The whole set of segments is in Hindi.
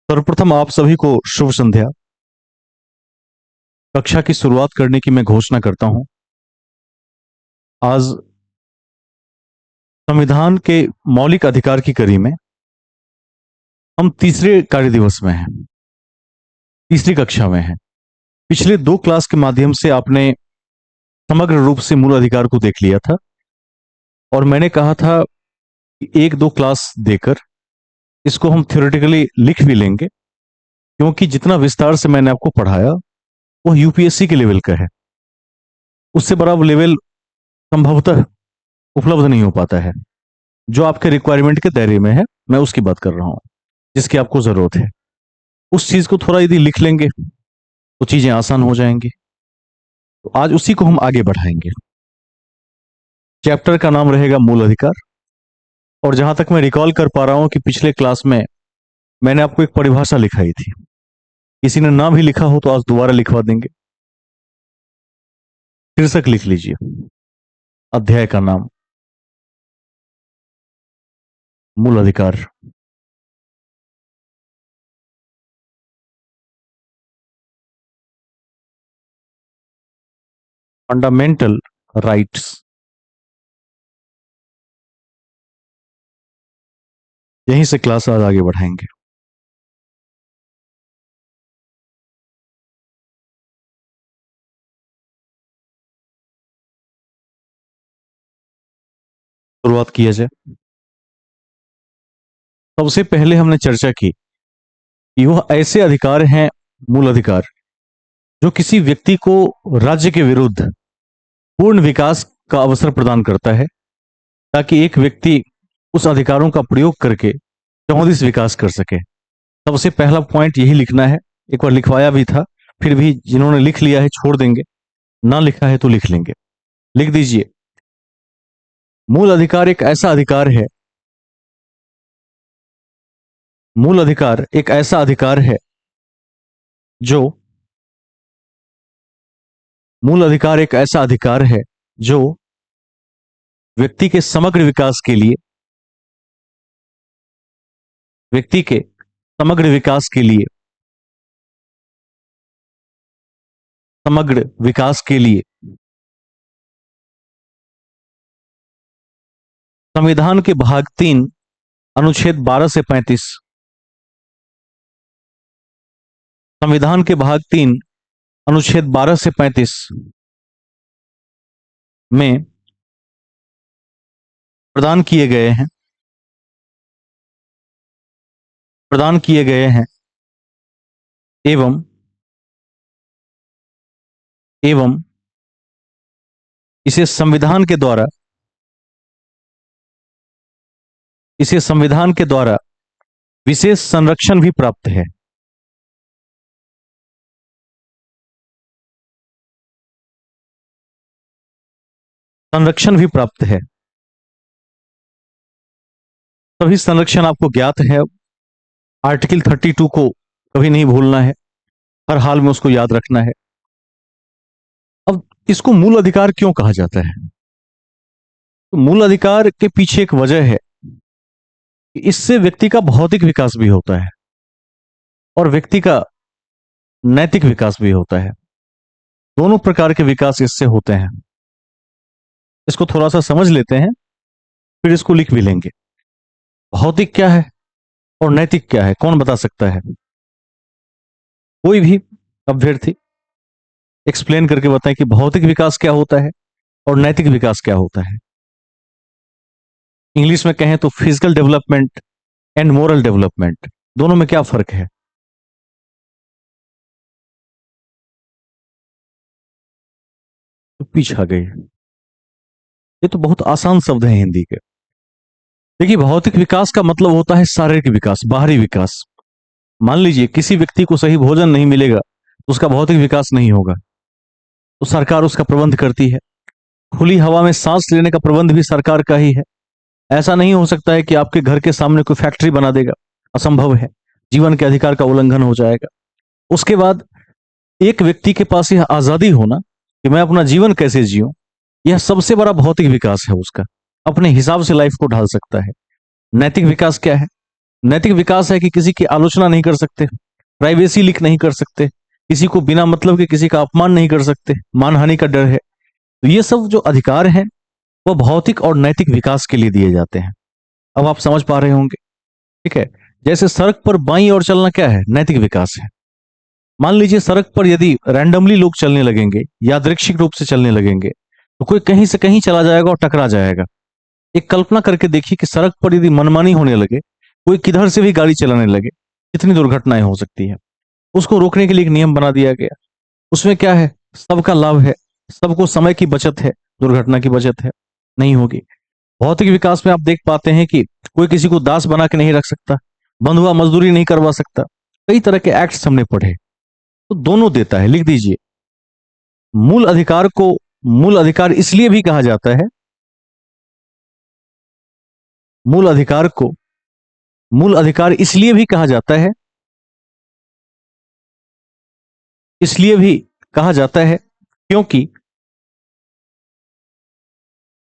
सर्वप्रथम आप सभी को शुभ संध्या। कक्षा की शुरुआत करने की मैं घोषणा करता हूं। आज संविधान के मौलिक अधिकार की कड़ी में हम तीसरे कार्य दिवस में हैं, तीसरी कक्षा में हैं। पिछले दो क्लास के माध्यम से आपने समग्र रूप से मूल अधिकार को देख लिया था और मैंने कहा था कि एक दो क्लास देकर इसको हम थ्योरेटिकली लिख भी लेंगे, क्योंकि जितना विस्तार से मैंने आपको पढ़ाया वो यूपीएससी के लेवल का है। उससे बड़ा लेवल संभवतः उपलब्ध नहीं हो पाता है। जो आपके रिक्वायरमेंट के दायरे में है, मैं उसकी बात कर रहा हूं, जिसकी आपको जरूरत है। उस चीज को थोड़ा यदि लिख लेंगे तो चीजें आसान हो जाएंगी। तो आज उसी को हम आगे बढ़ाएंगे। चैप्टर का नाम रहेगा मूल अधिकार। और जहां तक मैं रिकॉल कर पा रहा हूं कि पिछले क्लास में मैंने आपको एक परिभाषा लिखाई थी। किसी ने ना भी लिखा हो तो आज दोबारा लिखवा देंगे। शीर्षक लिख लीजिए, अध्याय का नाम मूल अधिकार। Fundamental rights. यहीं से क्लास आज आगे बढ़ाएंगे। शुरुआत किया जाए। सबसे पहले हमने चर्चा की कि वह ऐसे अधिकार हैं, मूल अधिकार, जो किसी व्यक्ति को राज्य के विरुद्ध पूर्ण विकास का अवसर प्रदान करता है, ताकि एक व्यक्ति उस अधिकारों का प्रयोग करके चौदिस विकास कर सके। सबसे पहला पॉइंट यही लिखना है। एक बार लिखवाया भी था, फिर भी जिन्होंने लिख लिया है छोड़ देंगे, ना लिखा है तो लिख लेंगे। लिख दीजिए, मूल अधिकार एक ऐसा अधिकार है, मूल अधिकार एक ऐसा अधिकार है जो मूल अधिकार एक ऐसा अधिकार है जो व्यक्ति के समग्र विकास के लिए, व्यक्ति के समग्र विकास के लिए, समग्र विकास के लिए संविधान के भाग 3 अनुच्छेद 12 से 35, संविधान के भाग 3 अनुच्छेद 12 से 35 में प्रदान किए गए हैं, प्रदान किए गए हैं एवं एवं इसे संविधान के द्वारा, इसे संविधान के द्वारा विशेष संरक्षण भी प्राप्त है। संरक्षण भी प्राप्त है। सभी संरक्षण आपको ज्ञात है। आर्टिकल 32 को कभी नहीं भूलना है, हर हाल में उसको याद रखना है। अब इसको मूल अधिकार क्यों कहा जाता है? तो मूल अधिकार के पीछे एक वजह है कि इससे व्यक्ति का भौतिक विकास भी होता है और व्यक्ति का नैतिक विकास भी होता है। दोनों प्रकार के विकास इससे होते हैं। इसको थोड़ा सा समझ लेते हैं, फिर इसको लिख भी लेंगे। भौतिक क्या है और नैतिक क्या है, कौन बता सकता है? कोई भी अभ्यर्थी एक्सप्लेन करके बताएं कि भौतिक विकास क्या होता है और नैतिक विकास क्या होता है। इंग्लिश में कहें तो physical development and moral development, दोनों में क्या फर्क है? तो पीछे आ गई। ये तो बहुत आसान शब्द है हिंदी के। देखिए, भौतिक विकास का मतलब होता है शारीरिक विकास, बाहरी विकास। मान लीजिए किसी व्यक्ति को सही भोजन नहीं मिलेगा तो उसका भौतिक विकास नहीं होगा, तो सरकार उसका प्रबंध करती है। खुली हवा में सांस लेने का प्रबंध भी सरकार का ही है। ऐसा नहीं हो सकता है कि आपके घर के सामने कोई फैक्ट्री बना देगा, असंभव है। जीवन के अधिकार का उल्लंघन हो जाएगा। उसके बाद एक व्यक्ति के पास यह आजादी होना कि मैं अपना जीवन कैसे जीऊं, यह सबसे बड़ा भौतिक विकास है। उसका अपने हिसाब से लाइफ को ढाल सकता है। नैतिक विकास क्या है? नैतिक विकास है कि किसी की आलोचना नहीं कर सकते, प्राइवेसी लीक नहीं कर सकते, किसी को बिना मतलब के किसी का अपमान नहीं कर सकते, मानहानि का डर है। तो ये सब जो अधिकार हैं वो भौतिक और नैतिक विकास के लिए दिए जाते हैं। अब आप समझ पा रहे होंगे। ठीक है। जैसे सड़क पर बाईं ओर चलना क्या है, नैतिक विकास है। मान लीजिए सड़क पर यदि रैंडमली लोग चलने लगेंगे, यादृच्छिक रूप से चलने लगेंगे, तो कोई कहीं से कहीं चला जाएगा और टकरा जाएगा। एक कल्पना करके देखिए कि सड़क पर यदि मनमानी होने लगे, कोई किधर से भी गाड़ी चलाने लगे, कितनी दुर्घटनाएं हो सकती है। उसको रोकने के लिए एक नियम बना दिया गया। उसमें क्या है, सबका लाभ है, सबको समय की बचत है, दुर्घटना की बचत है, नहीं होगी। भौतिक विकास में आप देख पाते हैं कि कोई किसी को दास बना के नहीं रख सकता, बंधुआ मजदूरी नहीं करवा सकता। कई तरह के एक्ट्स हमने पढ़े। तो दोनों देता है, लिख दीजिए। मूल अधिकार को मूल अधिकार इसलिए भी कहा जाता है, मूल अधिकार को मूल अधिकार इसलिए भी कहा जाता है, इसलिए भी कहा जाता है क्योंकि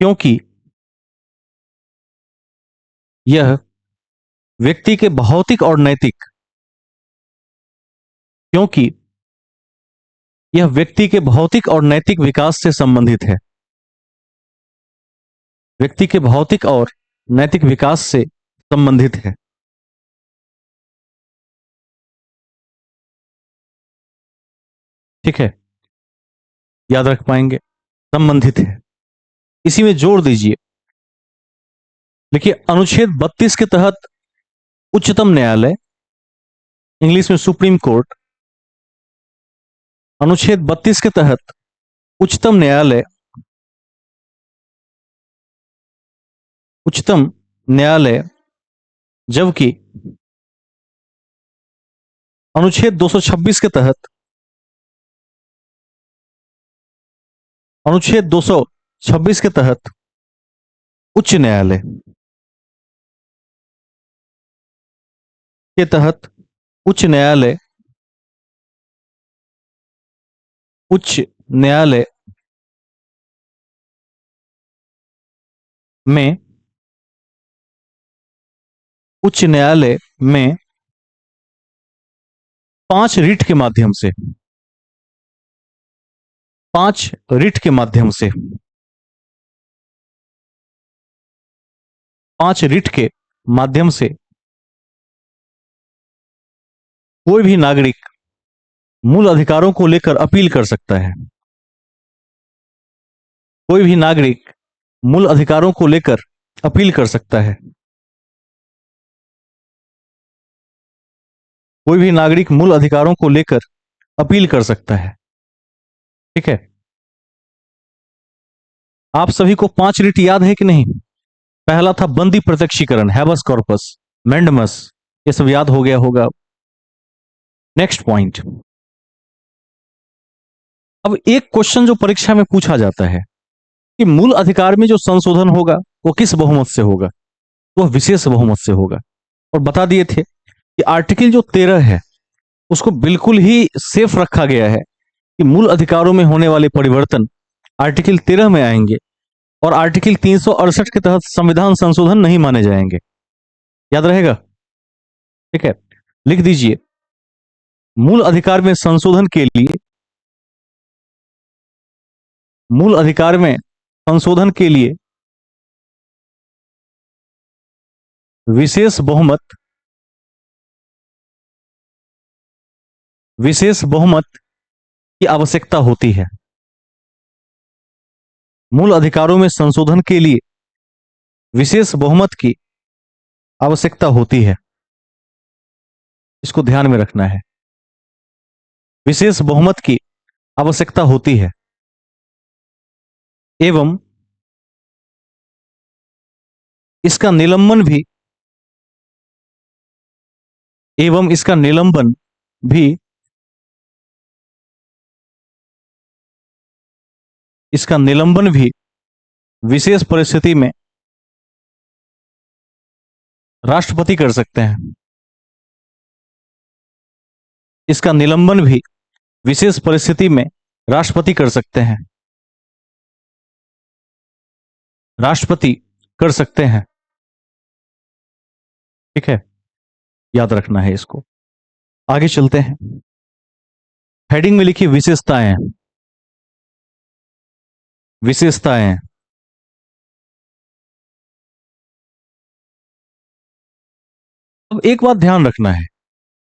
क्योंकि यह व्यक्ति के भौतिक और नैतिक क्योंकि यह व्यक्ति के भौतिक और नैतिक विकास से संबंधित है। व्यक्ति के भौतिक और नैतिक विकास से संबंधित है। ठीक है, याद रख पाएंगे, संबंधित है। इसी में जोड़ दीजिए, देखिए अनुच्छेद 32 के तहत उच्चतम न्यायालय, इंग्लिश में सुप्रीम कोर्ट, अनुच्छेद 32 के तहत उच्चतम न्यायालय उच्चतम न्यायालय जबकि अनुच्छेद 226 के तहत अनुच्छेद 226 के तहत उच्च न्यायालय के तहत उच्च न्यायालय उच्च न्यायालय में उच्च न्यायालय में 5 रिट के माध्यम से 5 रिट के माध्यम से 5 रिट के माध्यम से कोई भी नागरिक मूल अधिकारों को लेकर अपील कर सकता है। कोई भी नागरिक मूल अधिकारों को लेकर अपील कर सकता है। कोई भी नागरिक मूल अधिकारों को लेकर अपील कर सकता है। ठीक है। आप सभी को 5 रिट याद है कि नहीं? पहला था बंदी प्रत्यक्षीकरण, हैबस कॉर्पस, मैंडमस, ये सब याद हो गया होगा। Next point. अब एक क्वेश्चन जो परीक्षा में पूछा जाता है कि मूल अधिकार में जो संशोधन होगा वो किस बहुमत से होगा? वह विशेष बहुमत से होगा। और बता दिए थे कि आर्टिकल जो 13 है उसको बिल्कुल ही सेफ रखा गया है कि मूल अधिकारों में होने वाले परिवर्तन आर्टिकल 13 में आएंगे और आर्टिकल 368 के तहत संविधान संशोधन नहीं माने जाएंगे। याद रहेगा? ठीक है, लिख दीजिए। मूल अधिकार में संशोधन के लिए मूल अधिकार में संशोधन के लिए विशेष बहुमत विशेष बहुमत की आवश्यकता होती है। मूल अधिकारों में संशोधन के लिए विशेष बहुमत की आवश्यकता होती है। इसको ध्यान में रखना है, विशेष बहुमत की आवश्यकता होती है। एवं इसका निलंबन भी एवं इसका निलंबन भी इसका निलंबन भी विशेष परिस्थिति में राष्ट्रपति कर सकते हैं। इसका निलंबन भी विशेष परिस्थिति में राष्ट्रपति कर सकते हैं। राष्ट्रपति कर सकते हैं। ठीक है। याद रखना है इसको। आगे चलते हैं। हेडिंग में लिखिए विशेषताएं। विशेषताएं। अब एक बात ध्यान रखना है,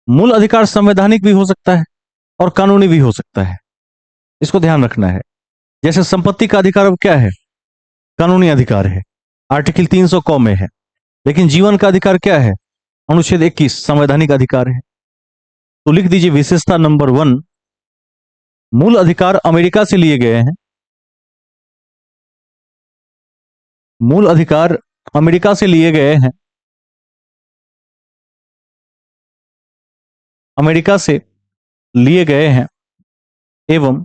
मूल अधिकार संवैधानिक भी हो सकता है और कानूनी भी हो सकता है। इसको ध्यान रखना है। जैसे संपत्ति का अधिकार अब क्या है? कानूनी अधिकार है, आर्टिकल 300 क में है। लेकिन जीवन का अधिकार क्या है? अनुच्छेद 21 संवैधानिक अधिकार है। तो लिख दीजिए विशेषता नंबर 1, मूल अधिकार अमेरिका से लिए गए हैं। मूल अधिकार अमेरिका से लिए गए हैं। अमेरिका से लिए गए हैं एवं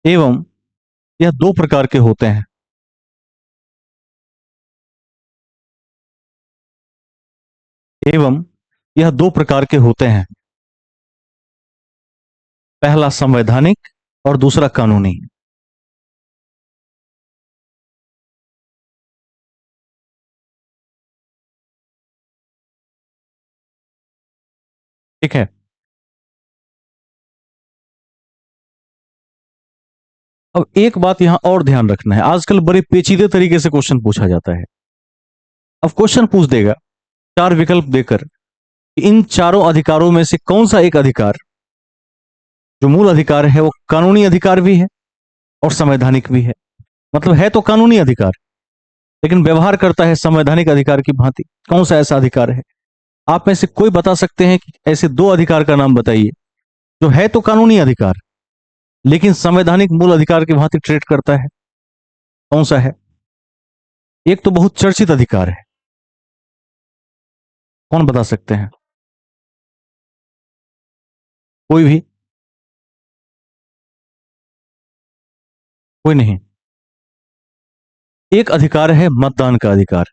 एवं यह दो प्रकार के होते हैं। एवं यह दो प्रकार के होते हैं। पहला संवैधानिक और दूसरा कानूनी। ठीक है। अब एक बात यहां और ध्यान रखना है, आजकल बड़े पेचीदे तरीके से क्वेश्चन पूछा जाता है। अब क्वेश्चन पूछ देगा चार विकल्प देकर, इन चारों अधिकारों में से कौन सा एक अधिकार जो मूल अधिकार है वो कानूनी अधिकार भी है और संवैधानिक भी है। मतलब है तो कानूनी अधिकार, लेकिन व्यवहार करता है संवैधानिक अधिकार की भांति। कौन सा ऐसा अधिकार है? आप में से कोई बता सकते हैं कि ऐसे दो अधिकार का नाम बताइए जो है तो कानूनी अधिकार लेकिन संवैधानिक मूल अधिकार की भांति ट्रीट करता है। कौन सा है? एक तो बहुत चर्चित अधिकार है, कौन बता सकते हैं? कोई भी? कोई नहीं। एक अधिकार है मतदान का अधिकार।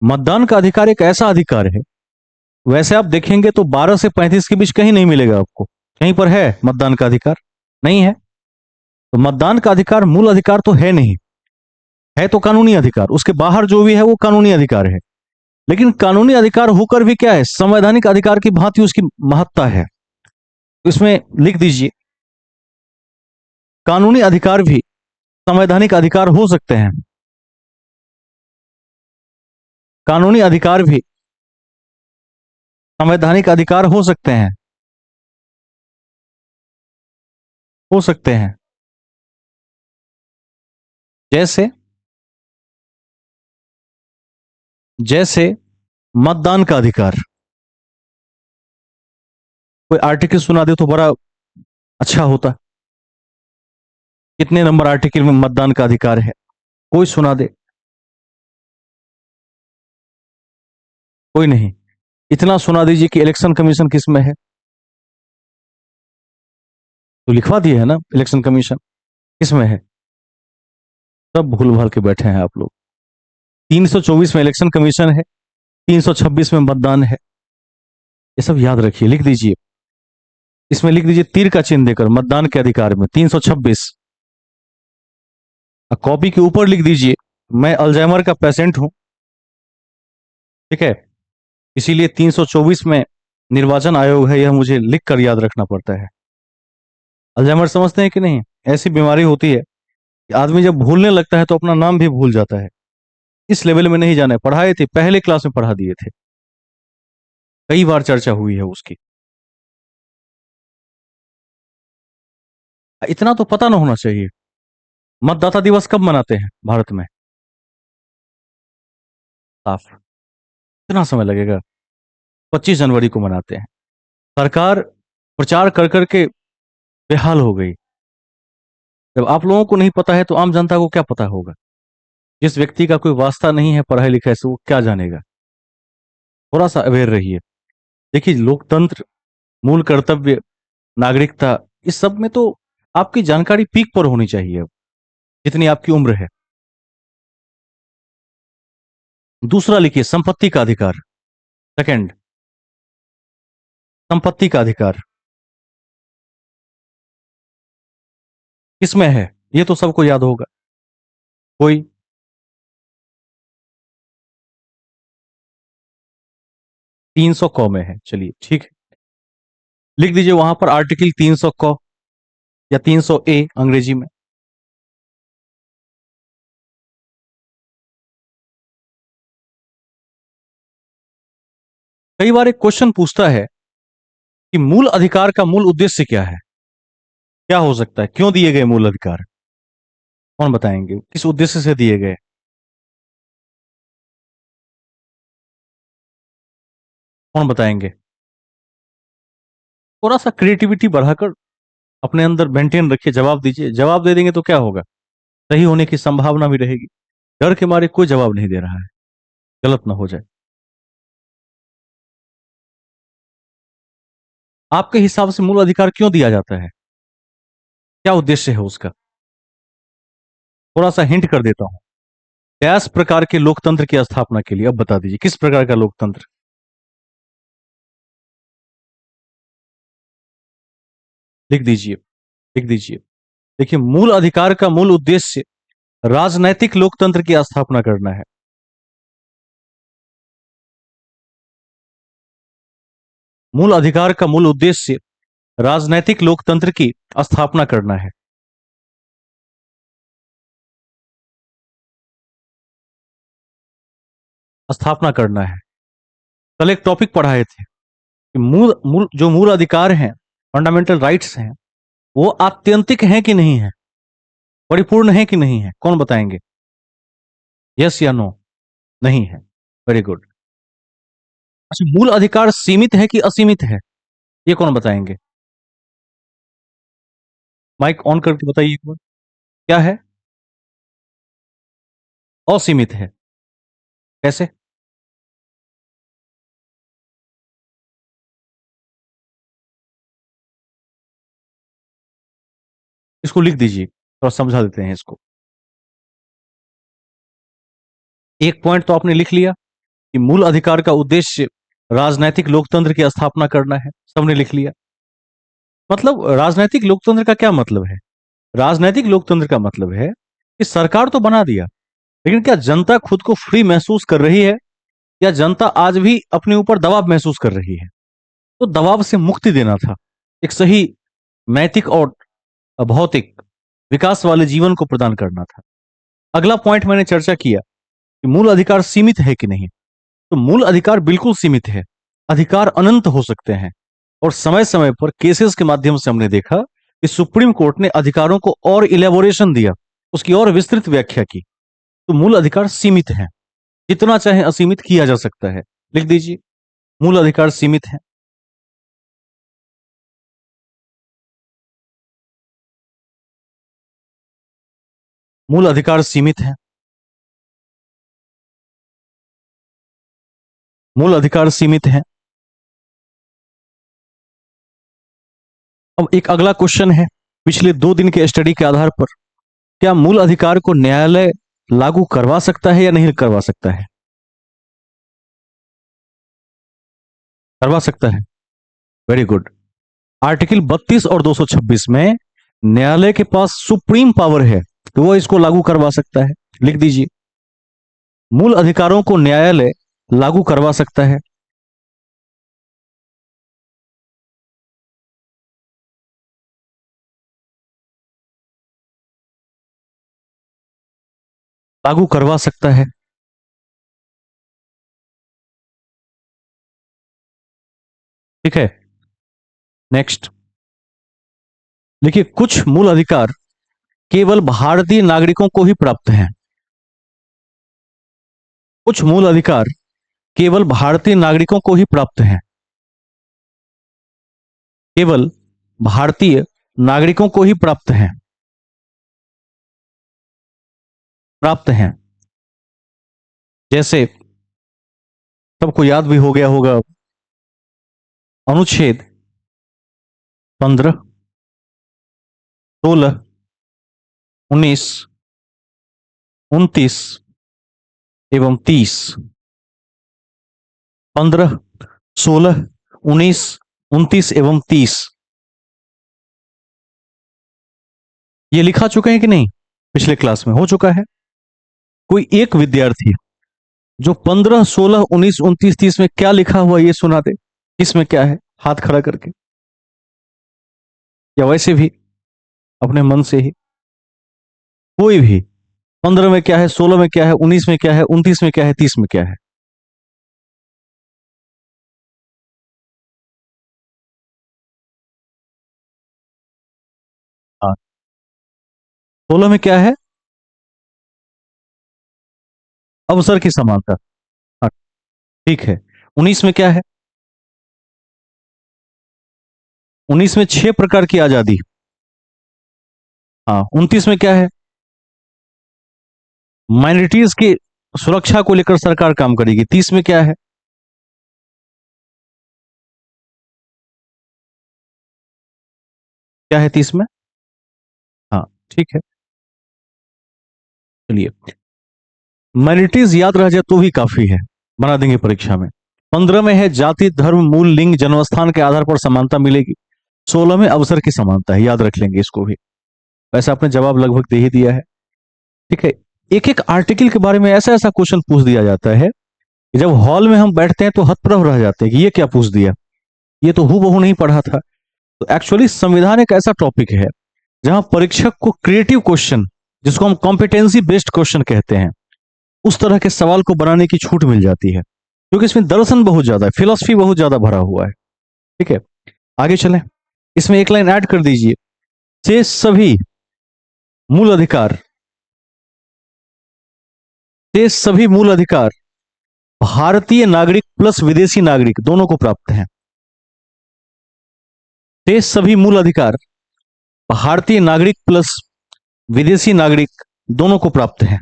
मतदान का अधिकार एक ऐसा अधिकार है, वैसे आप देखेंगे तो 12 से 35 के बीच कहीं नहीं मिलेगा आपको। कहीं पर है मतदान का अधिकार? नहीं है। तो मतदान का अधिकार मूल अधिकार तो है नहीं, है तो कानूनी अधिकार। उसके बाहर जो भी है वो कानूनी अधिकार है। लेकिन कानूनी अधिकार होकर भी क्या है, संवैधानिक अधिकार की भांति उसकी महत्ता है। इसमें लिख दीजिए कानूनी अधिकार भी संवैधानिक अधिकार हो सकते हैं। कानूनी अधिकार भी संवैधानिक अधिकार हो सकते हैं। हो सकते हैं। जैसे जैसे मतदान का अधिकार। कोई आर्टिकल सुना दे तो बड़ा अच्छा होता। कितने नंबर आर्टिकल में मतदान का अधिकार है? कोई सुना दे। कोई नहीं। इतना सुना दीजिए कि इलेक्शन कमीशन किस में है। तो लिखवा दिए है ना, इलेक्शन कमीशन किस में है। सब भूल भाल के बैठे हैं आप लोग। 324 में इलेक्शन कमीशन है, 326 में मतदान है। ये सब याद रखिए, लिख दीजिए। इसमें लिख दीजिए तीर का चिन्ह देकर मतदान के अधिकार में 326। कॉपी के ऊपर लिख दीजिए मैं अल्जाइमर का पेशेंट हूं। ठीक है, इसीलिए 324 में निर्वाचन आयोग है, यह मुझे लिख कर याद रखना पड़ता है। अल्जाइमर समझते हैं कि नहीं? ऐसी बीमारी होती है कि आदमी जब भूलने लगता है तो अपना नाम भी भूल जाता है। इस लेवल में नहीं जाना, पढ़ाए थे पहले क्लास में, पढ़ा दिए थे, कई बार चर्चा हुई है उसकी। इतना तो पता ना होना चाहिए। मतदाता दिवस कब मनाते हैं भारत में? साफ। कितना समय लगेगा? 25 जनवरी को मनाते हैं। सरकार प्रचार कर करके बेहाल हो गई। जब आप लोगों को नहीं पता है तो आम जनता को क्या पता होगा? जिस व्यक्ति का कोई वास्ता नहीं है पढ़ाई लिखाई से, वो क्या जानेगा? थोड़ा सा अवेयर रहिए। देखिए, लोकतंत्र, मूल कर्तव्य, नागरिकता, इस सब में तो आपकी जानकारी पीक पर होनी चाहिए अब, जितनी आपकी उम्र है। दूसरा लिखिए संपत्ति का अधिकार। सेकंड, संपत्ति का अधिकार किसमें है? ये तो सबको याद होगा। कोई? 300 क में है, चलिए ठीक है, लिख दीजिए वहां पर आर्टिकल 300 क या 300 ए अंग्रेजी में। कई बार एक क्वेश्चन पूछता है कि मूल अधिकार का मूल उद्देश्य क्या है, क्या हो सकता है, क्यों दिए गए मूल अधिकार, कौन बताएंगे, किस उद्देश्य से दिए गए, कौन बताएंगे। थोड़ा सा क्रिएटिविटी बढ़ाकर अपने अंदर मेंटेन रखिए, जवाब दीजिए, जवाब दे देंगे तो क्या होगा, सही होने की संभावना भी रहेगी। डर के मारे कोई जवाब नहीं दे रहा है, गलत ना हो जाए। आपके हिसाब से मूल अधिकार क्यों दिया जाता है, क्या उद्देश्य है उसका, थोड़ा सा हिंट कर देता हूं। डैश प्रकार के लोकतंत्र की स्थापना के लिए, अब बता दीजिए किस प्रकार का लोकतंत्र, लिख दीजिए, लिख दीजिए। देखिए, मूल अधिकार का मूल उद्देश्य राजनैतिक लोकतंत्र की स्थापना करना है। मूल अधिकार का मूल उद्देश्य राजनैतिक लोकतंत्र की स्थापना करना है। स्थापना करना है। कल एक टॉपिक पढ़ाए थे कि मूल मूल जो मूल अधिकार हैं, फंडामेंटल राइट्स हैं, वो आत्यंतिक हैं कि नहीं है, परिपूर्ण है कि नहीं है, कौन बताएंगे, यस या नो, नहीं है, वेरी गुड। अच्छा, मूल अधिकार सीमित है कि असीमित है, ये कौन बताएंगे, माइक ऑन करके बताइए एक बार, क्या है, असीमित है, कैसे, इसको लिख दीजिए, थोड़ा समझा देते हैं इसको। एक पॉइंट तो आपने लिख लिया कि मूल अधिकार का उद्देश्य राजनैतिक लोकतंत्र की स्थापना करना है, सबने लिख लिया। मतलब राजनैतिक लोकतंत्र का क्या मतलब है, राजनैतिक लोकतंत्र का मतलब है कि सरकार तो बना दिया, लेकिन क्या जनता खुद को फ्री महसूस कर रही है, या जनता आज भी अपने ऊपर दबाव महसूस कर रही है। तो दबाव से मुक्ति देना था, एक सही नैतिक और भौतिक विकास वाले जीवन को प्रदान करना था। अगला पॉइंट मैंने चर्चा किया कि मूल अधिकार सीमित है कि नहीं, तो मूल अधिकार बिल्कुल सीमित है, अधिकार अनंत हो सकते हैं। और समय समय पर केसेस के माध्यम से हमने देखा कि सुप्रीम कोर्ट ने अधिकारों को और इलेबोरेशन दिया, उसकी और विस्तृत व्याख्या की। तो मूल अधिकार सीमित है, जितना चाहे असीमित किया जा सकता है, लिख दीजिए, मूल अधिकार सीमित है। मूल अधिकार सीमित है, मूल अधिकार सीमित है। अब एक अगला क्वेश्चन है, पिछले 2 दिन के स्टडी के आधार पर, क्या मूल अधिकार को न्यायालय लागू करवा सकता है या नहीं करवा सकता है, करवा सकता है, वेरी गुड। आर्टिकल 32 और 226 में न्यायालय के पास सुप्रीम पावर है, तो वो इसको लागू करवा सकता है, लिख दीजिए, मूल अधिकारों को न्यायालय लागू करवा सकता है, लागू करवा सकता है, ठीक है। नेक्स्ट, देखिए, कुछ मूल अधिकार केवल भारतीय नागरिकों को ही प्राप्त हैं, कुछ मूल अधिकार केवल भारतीय नागरिकों को ही प्राप्त हैं, केवल भारतीय नागरिकों को ही प्राप्त हैं, प्राप्त हैं। जैसे सबको याद भी हो गया होगा, अनुच्छेद 15, 16, 19, 29 एवं 30, 15, 16, 19, 29 एवं 30, ये लिखा चुके हैं कि नहीं, पिछले क्लास में हो चुका है। कोई एक विद्यार्थी जो 15, 16, 19, 29, 30 में क्या लिखा हुआ ये सुना दे, किसमें क्या है, हाथ खड़ा करके, या वैसे भी अपने मन से ही, कोई भी। 15 में क्या है, 16 में क्या है, 19 में क्या है, 29 में क्या है, 30 में क्या है। हाँ, 16 में क्या है, अवसर की समानता। हाँ, ठीक है। 19 में क्या है, 19 में 6 प्रकार की आजादी। हाँ, 29 में क्या है, माइनॉरिटीज की सुरक्षा को लेकर सरकार काम करेगी। 30 में क्या है, क्या है 30 में। हाँ, ठीक है। चलिए, माइनॉरिटीज याद रह जाए तो भी काफी है, बना देंगे परीक्षा में। 15 में है जाति, धर्म, मूल, लिंग, जन्मस्थान के आधार पर समानता मिलेगी। 16 में अवसर की समानता है, याद रख लेंगे इसको भी। वैसे आपने जवाब लगभग दे ही दिया है। ठीक है। एक एक आर्टिकल के बारे में ऐसा ऐसा क्वेश्चन पूछ दिया जाता है कि जब हॉल में हम बैठते हैं तो हतप्रभ रह जाते हैं कि ये क्या पूछ दिया, ये तो हूबहू नहीं पढ़ा था। तो एक्चुअली संविधान एक ऐसा टॉपिक है जहां परीक्षक को क्रिएटिव क्वेश्चन, जिसको हम कॉम्पिटेंसी बेस्ड क्वेश्चन कहते हैं, उस तरह के सवाल को बनाने की छूट मिल जाती है, क्योंकि इसमें दर्शन बहुत ज्यादा है, फिलोसफी बहुत ज्यादा भरा हुआ है। ठीक है, आगे चलें। इसमें एक लाइन ऐड कर दीजिए, शेष सभी मूल अधिकार, शेष सभी मूल अधिकार भारतीय नागरिक प्लस विदेशी नागरिक दोनों को प्राप्त हैं। शेष सभी मूल अधिकार भारतीय नागरिक प्लस विदेशी नागरिक दोनों को प्राप्त हैं।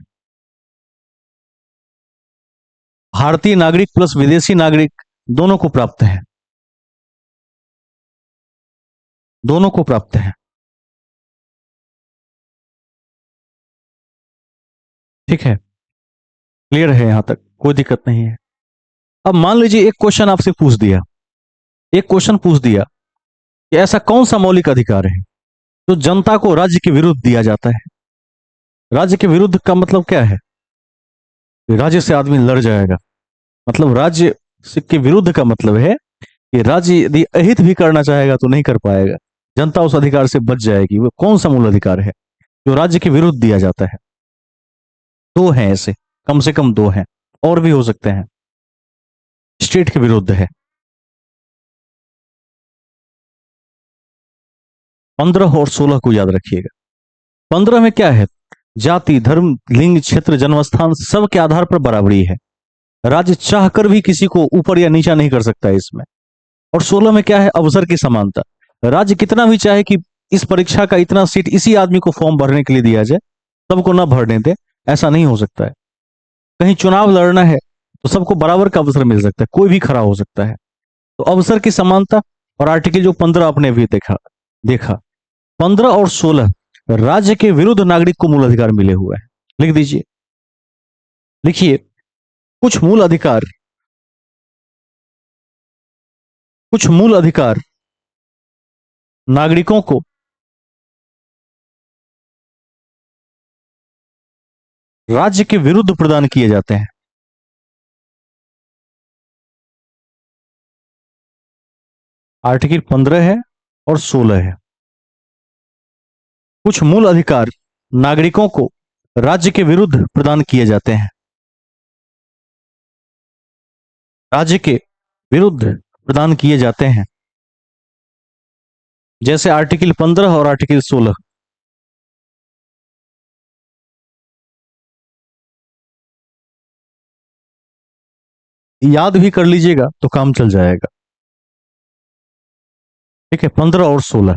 भारतीय नागरिक प्लस विदेशी नागरिक दोनों को प्राप्त है, दोनों को प्राप्त है। ठीक है, क्लियर है यहां तक, कोई दिक्कत नहीं है। अब मान लीजिए एक क्वेश्चन आपसे पूछ दिया, एक क्वेश्चन पूछ दिया कि ऐसा कौन सा मौलिक अधिकार है जो जनता को राज्य के विरुद्ध दिया जाता है। राज्य के विरुद्ध का मतलब क्या है, कि राज्य से आदमी लड़ जाएगा। मतलब राज्य के विरुद्ध का मतलब है कि राज्य यदि अहित भी करना चाहेगा तो नहीं कर पाएगा, जनता उस अधिकार से बच जाएगी। वो कौन सा मूल अधिकार है जो राज्य के विरुद्ध दिया जाता है। दो हैं ऐसे, कम से कम दो हैं, और भी हो सकते हैं। स्टेट के विरुद्ध है। 15 और 16 को याद रखिएगा। 15 में क्या है, जाति, धर्म, लिंग, क्षेत्र, जन्मस्थान सब के आधार पर बराबरी है, राज्य चाहकर भी किसी को ऊपर या नीचा नहीं कर सकता है इसमें। और 16 में क्या है, अवसर की समानता। राज्य कितना भी चाहे कि इस परीक्षा का इतना सीट इसी आदमी को फॉर्म भरने के लिए दिया जाए, सबको ना भरने दे, ऐसा नहीं हो सकता है। कहीं चुनाव लड़ना है तो सबको बराबर का अवसर मिल सकता है, कोई भी खड़ा हो सकता है। तो अवसर की समानता। और आर्टिकल जो 15 आपने भी देखा देखा 15 और 16 राज्य के विरुद्ध नागरिक को मूल अधिकार मिले हुए हैं। लिख दीजिए, लिखिए, कुछ मूल अधिकार, कुछ मूल अधिकार नागरिकों को राज्य के विरुद्ध प्रदान किए जाते हैं। आर्टिकल 15 है और 16 है। कुछ मूल अधिकार नागरिकों को राज्य के विरुद्ध प्रदान किए जाते हैं, राज्य के विरुद्ध प्रदान किए जाते हैं, जैसे आर्टिकल 15 और आर्टिकल 16। याद भी कर लीजिएगा तो काम चल जाएगा। ठीक है, 15 और 16।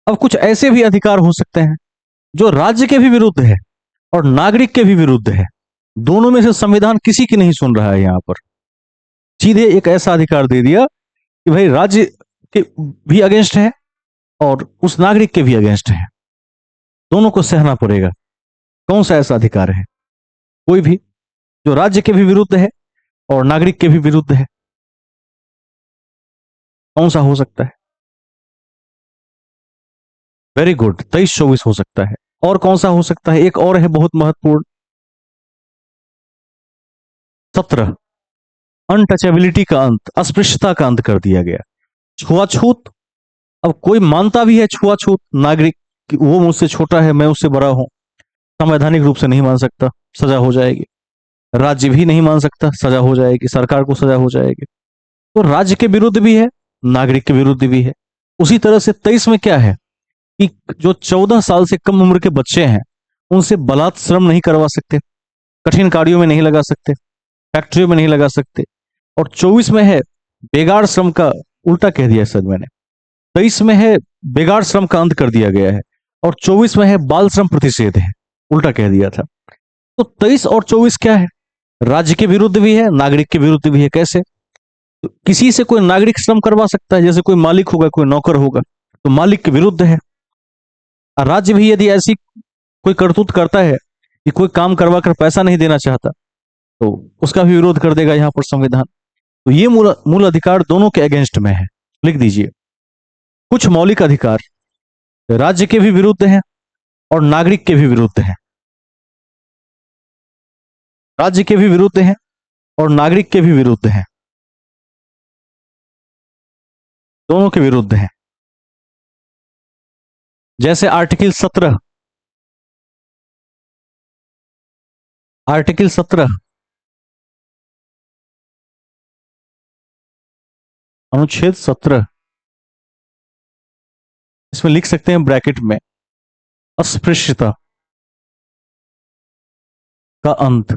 अब कुछ ऐसे भी अधिकार हो सकते हैं जो राज्य के भी विरुद्ध है और नागरिक के भी विरुद्ध है। दोनों में से संविधान किसी की नहीं सुन रहा है, यहां पर सीधे एक ऐसा अधिकार दे दिया कि भाई राज्य के भी अगेंस्ट है और उस नागरिक के भी अगेंस्ट है, दोनों को सहना पड़ेगा। कौन सा ऐसा अधिकार है, कोई भी, जो राज्य के भी विरुद्ध है और नागरिक के भी विरुद्ध है। कौन सा हो सकता है, वेरी गुड, 23-24 हो सकता है। और कौन सा हो सकता है, एक और है बहुत महत्वपूर्ण, 17 अनटचेबिलिटी का अंत, अस्पृश्यता का अंत कर दिया गया। छुआछूत, अब कोई मानता भी है छुआछूत नागरिक कि वो मुझसे छोटा है मैं उससे बड़ा हूं, संवैधानिक रूप से नहीं मान सकता, सजा हो जाएगी। राज्य भी नहीं मान सकता, सजा हो जाएगी, सरकार को सजा हो जाएगी। तो राज्य के विरुद्ध भी है, नागरिक के विरुद्ध भी है। उसी तरह से 23 में क्या है कि जो 14 साल से कम उम्र के बच्चे हैं उनसे बलात् श्रम नहीं करवा सकते, कठिन कार्यों में नहीं लगा सकते, फैक्ट्रियों में नहीं लगा सकते। और 24 में है बेगार श्रम का, उल्टा कह दिया सर मैंने, 23 में है बेगार श्रम का अंत कर दिया गया है, और 24 में है बाल श्रम प्रतिषेध है, उल्टा कह दिया था। तो 23 और 24 क्या है, राज्य के विरुद्ध भी है, नागरिक के विरुद्ध भी है। कैसे? तो किसी से कोई नागरिक श्रम करवा सकता है, जैसे कोई मालिक होगा, कोई नौकर होगा, तो मालिक के विरुद्ध है। और राज्य भी यदि ऐसी कोई करतूत करता है कि कोई काम करवा कर पैसा नहीं देना चाहता, तो उसका भी विरोध कर देगा यहां पर संविधान। तो ये मूल मूल अधिकार दोनों के अगेंस्ट में है। लिख दीजिए, कुछ मौलिक अधिकार राज्य के भी विरुद्ध हैं और नागरिक के भी विरुद्ध हैं। राज्य के भी विरुद्ध हैं और नागरिक के भी विरुद्ध हैं, दोनों के विरुद्ध हैं। जैसे आर्टिकल 17, आर्टिकल 17 अनुच्छेद 17, इसमें लिख सकते हैं ब्रैकेट में, अस्पृश्यता का अंत।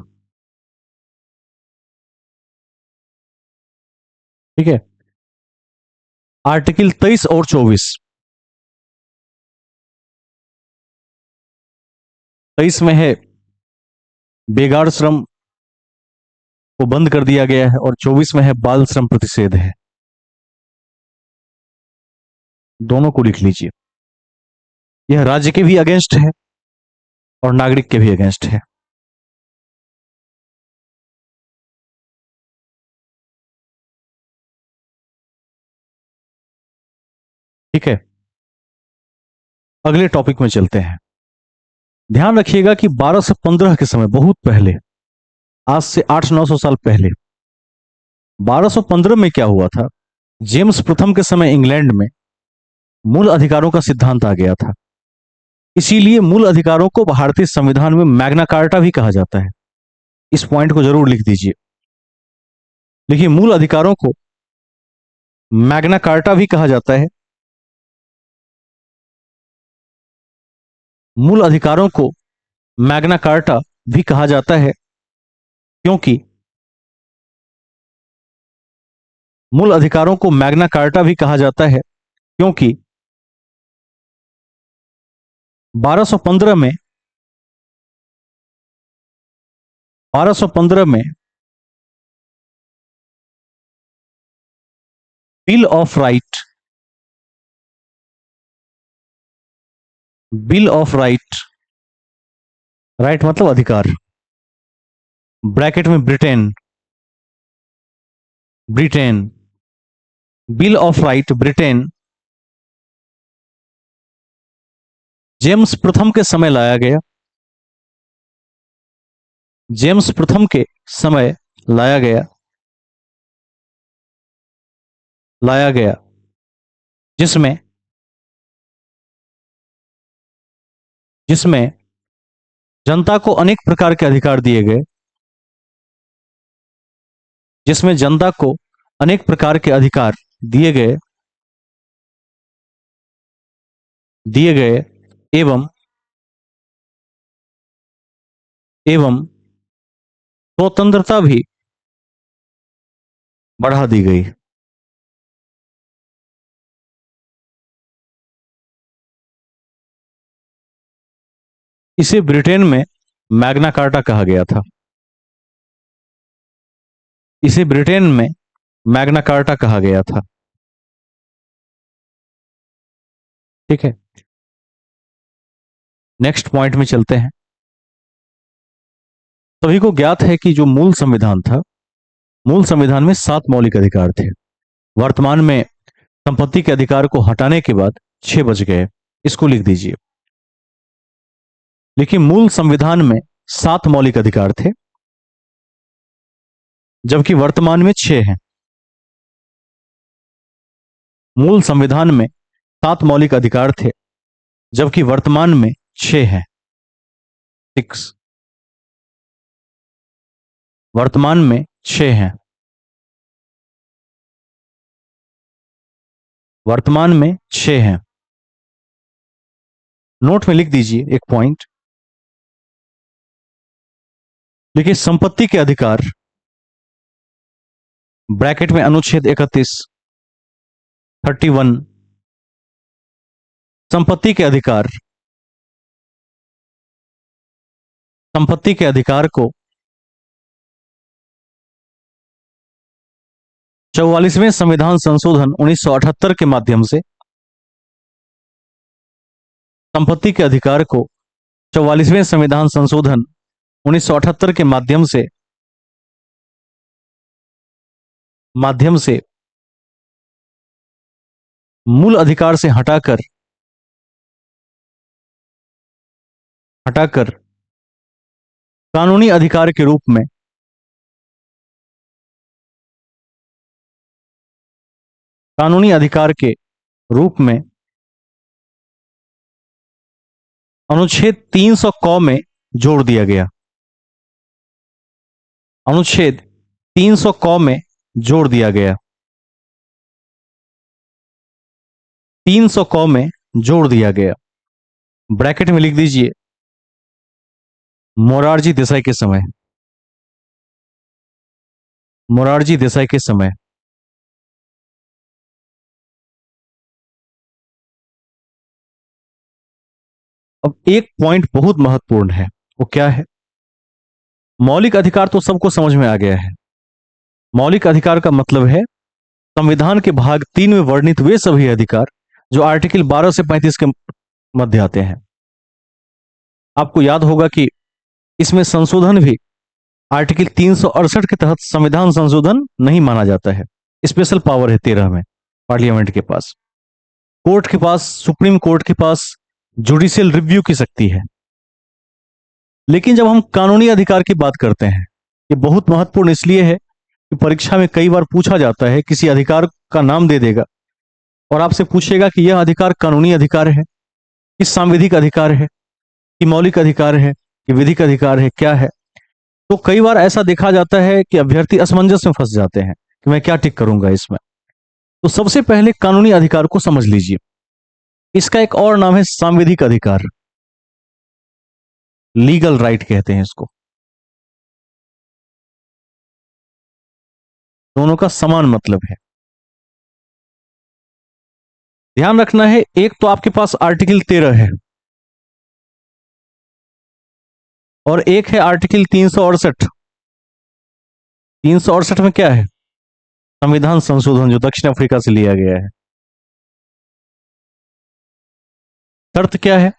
ठीक है। आर्टिकल 23 और 24, 23 में है बेगार श्रम को बंद कर दिया गया है और 24 में है बाल श्रम प्रतिषेध है। दोनों को लिख लीजिए। यह राज्य के भी अगेंस्ट है और नागरिक के भी अगेंस्ट है। ठीक है, अगले टॉपिक में चलते हैं। ध्यान रखिएगा कि 1215 के समय, बहुत पहले, आज से 800-900 साल पहले, 1215 में क्या हुआ था, जेम्स प्रथम के समय इंग्लैंड में मूल अधिकारों का सिद्धांत आ गया था। इसीलिए मूल अधिकारों को भारतीय संविधान में मैग्ना कार्टा भी कहा जाता है। इस पॉइंट को जरूर लिख दीजिए। देखिए, मूल अधिकारों को मैग्ना कार्टा भी कहा जाता है। मूल अधिकारों को मैग्ना कार्टा भी कहा जाता है क्योंकि मूल अधिकारों को मैग्ना कार्टा भी कहा जाता है क्योंकि 1215 में 1215 में bill of right, bill of right, right मतलब अधिकार, ब्रैकेट में Britain, Britain, bill of right Britain James प्रथम के समय लाया गया। जेम्स प्रथम के समय लाया गया, लाया गया, जिसमें जिसमें जनता को अनेक प्रकार के अधिकार दिए गए, जिसमें जनता को अनेक प्रकार के अधिकार दिए गए, दिए गए एवं एवं स्वतंत्रता भी बढ़ा दी गई। इसे ब्रिटेन में मैग्ना कार्टा कहा गया था। इसे ब्रिटेन में मैग्ना कार्टा कहा गया था। ठीक है, नेक्स्ट पॉइंट में चलते हैं। सभी को ज्ञात है कि जो मूल संविधान था, मूल संविधान में 7 मौलिक अधिकार थे। वर्तमान में संपत्ति के अधिकार को हटाने के बाद 6 बच गए। इसको लिख दीजिए। लेकिन मूल संविधान में 7 मौलिक अधिकार थे। जबकि वर्तमान में 6 हैं। मूल संविधान में 7 मौलिक अधिकार थे, जबकि वर्तमान में 6 हैं। 6। वर्तमान में 6 हैं। वर्तमान में 6 हैं। नोट में लिख दीजिए एक पॉइंट। देखिए, संपत्ति के अधिकार, ब्रैकेट में अनुच्छेद 31, 31। संपत्ति के अधिकार, संपत्ति के अधिकार को 44वें संविधान संशोधन 1978 के माध्यम से, संपत्ति के अधिकार को 44वें संविधान संशोधन 1978 के माध्यम से मूल अधिकार से हटाकर कानूनी अधिकार के रूप में अनुच्छेद 300 क में जोड़ दिया गया। अनुच्छेद 300 क में जोड़ दिया गया। 300 क में जोड़ दिया गया। ब्रैकेट में लिख दीजिए, मोरारजी देसाई के समय। मोरारजी देसाई के समय। अब एक पॉइंट बहुत महत्वपूर्ण है, वो क्या है? मौलिक अधिकार तो सबको समझ में आ गया है। मौलिक अधिकार का मतलब है संविधान के भाग 3 में वर्णित वे सभी अधिकार जो आर्टिकल 12 से 35 के मध्य आते हैं। आपको याद होगा कि इसमें संशोधन भी आर्टिकल 368 के तहत संविधान संशोधन नहीं माना जाता है। स्पेशल पावर है 13 में पार्लियामेंट के पास, कोर्ट के पास, सुप्रीम कोर्ट के पास जुडिशियल रिव्यू की शक्ति है। लेकिन जब हम कानूनी अधिकार की बात करते हैं, ये बहुत महत्वपूर्ण इसलिए है कि परीक्षा में कई बार पूछा जाता है, किसी अधिकार का नाम दे देगा और आपसे पूछेगा कि यह अधिकार कानूनी अधिकार है, कि सांविधिक अधिकार है, कि मौलिक अधिकार है, कि विधिक अधिकार है, क्या है? तो कई बार ऐसा देखा जाता है कि अभ्यर्थी असमंजस में फंस जाते हैं कि मैं क्या टिक करूंगा इसमें। तो सबसे पहले कानूनी अधिकार को समझ लीजिए। इसका एक और नाम है सांविधिक अधिकार, लीगल राइट कहते हैं इसको। दोनों का समान मतलब है। ध्यान रखना है, एक तो आपके पास आर्टिकल 13 है और एक है आर्टिकल 368। 368 में क्या है? संविधान संशोधन जो दक्षिण अफ्रीका से लिया गया है। शर्त क्या है?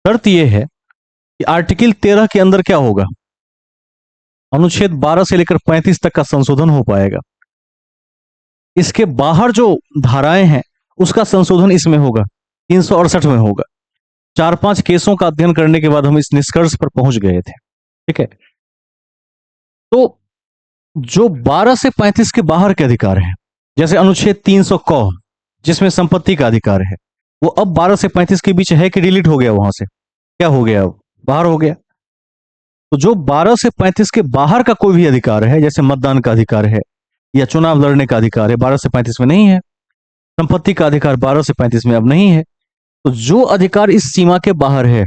शर्त यह है कि आर्टिकल 13 के अंदर क्या होगा? अनुच्छेद 12 से लेकर 35 तक का संशोधन हो पाएगा। इसके बाहर जो धाराएं हैं उसका संशोधन इसमें होगा, 368 में होगा। 4-5 केसों का अध्ययन करने के बाद हम इस निष्कर्ष पर पहुंच गए थे। ठीक है, तो जो 12 से 35 के बाहर के अधिकार हैं, जैसे अनुच्छेद 300 क जिसमें संपत्ति का अधिकार है, वो अब 12 से 35 के बीच है कि डिलीट हो गया? वहां से क्या हो गया? अब बाहर हो गया। तो जो 12 से 35 के बाहर का कोई भी अधिकार है, जैसे मतदान का अधिकार है या चुनाव लड़ने का अधिकार है, 12 से 35 में नहीं है। संपत्ति का अधिकार 12 से 35 में अब नहीं है। तो जो अधिकार इस सीमा के बाहर है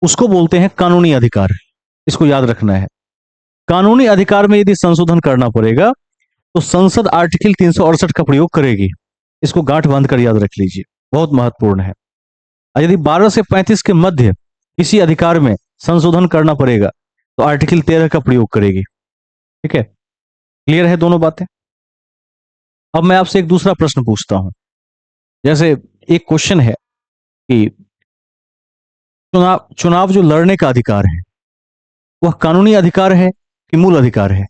उसको बोलते हैं कानूनी अधिकार। इसको याद रखना है। कानूनी अधिकार में यदि संशोधन करना पड़ेगा तो संसद आर्टिकल 368 का प्रयोग करेगी। इसको गांठ बांधकर याद रख लीजिए, बहुत महत्वपूर्ण है। यदि 12 से 35 के मध्य किसी अधिकार में संशोधन करना पड़ेगा तो आर्टिकल 13 का प्रयोग करेगी। ठीक है, क्लियर है दोनों बातें? अब मैं आपसे एक दूसरा प्रश्न पूछता हूं। जैसे एक क्वेश्चन है कि चुनाव जो लड़ने का अधिकार है वह कानूनी अधिकार है कि मूल अधिकार है?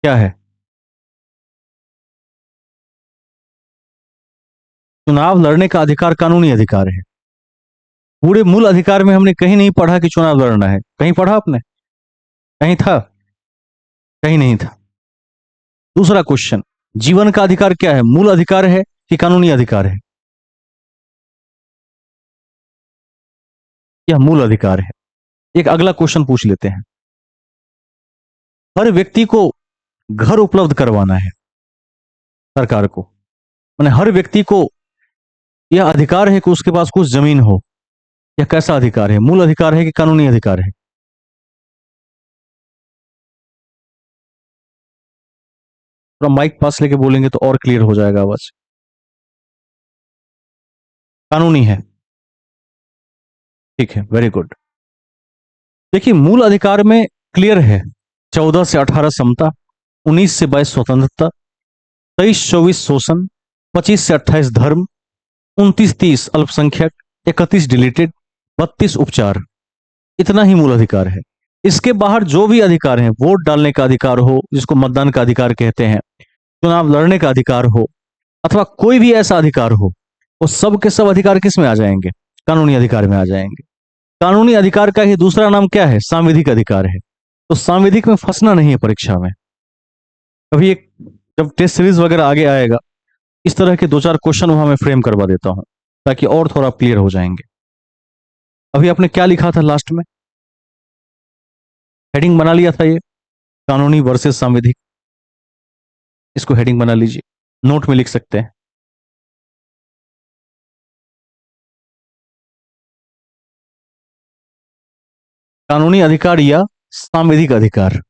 क्या है? चुनाव लड़ने का अधिकार कानूनी अधिकार है। पूरे मूल अधिकार में हमने कहीं नहीं पढ़ा कि चुनाव लड़ना है। कहीं पढ़ा आपने? कहीं था? कहीं नहीं था। दूसरा क्वेश्चन, जीवन का अधिकार क्या है, मूल अधिकार है कि कानूनी अधिकार है? यह मूल अधिकार है। एक अगला क्वेश्चन पूछ लेते हैं। हर व्यक्ति को घर उपलब्ध करवाना है सरकार को, माने हर व्यक्ति को यह अधिकार है कि उसके पास कुछ जमीन हो। यह कैसा अधिकार है, मूल अधिकार है कि कानूनी अधिकार है? थोड़ा माइक पास लेके बोलेंगे तो और क्लियर हो जाएगा आवाज। कानूनी है, ठीक है, वेरी गुड। देखिए, मूल अधिकार में क्लियर है, 14 से 18 समता, 19 से 22 स्वतंत्रता, 23-24 शोषण, 25 से 28 धर्म, 29-30 अल्पसंख्यक, 31 डिलीटेड, 32 उपचार। इतना ही मूल अधिकार है। इसके बाहर जो भी अधिकार हैं, वोट डालने का अधिकार हो, जिसको मतदान का अधिकार कहते हैं, चुनाव लड़ने का अधिकार हो, अथवा कोई भी ऐसा अधिकार हो, वो सब के सब अधिकार किस में आ जाएंगे? कानूनी अधिकार में आ जाएंगे। कानूनी अधिकार का ही दूसरा नाम क्या है? सांविधिक अधिकार है। तो सांविधिक में फंसना नहीं है परीक्षा में। अभी एक, जब टेस्ट सीरीज वगैरह आगे आएगा, इस तरह के 2-4 क्वेश्चन वहां मैं फ्रेम करवा देता हूं, ताकि और थोड़ा क्लियर हो जाएंगे। अभी आपने क्या लिखा था लास्ट में? हेडिंग बना लिया था ये, कानूनी वर्सेस सांविधिक। इसको हेडिंग बना लीजिए, नोट में लिख सकते हैं। कानूनी अधिकार या सांविधिक अधिकार,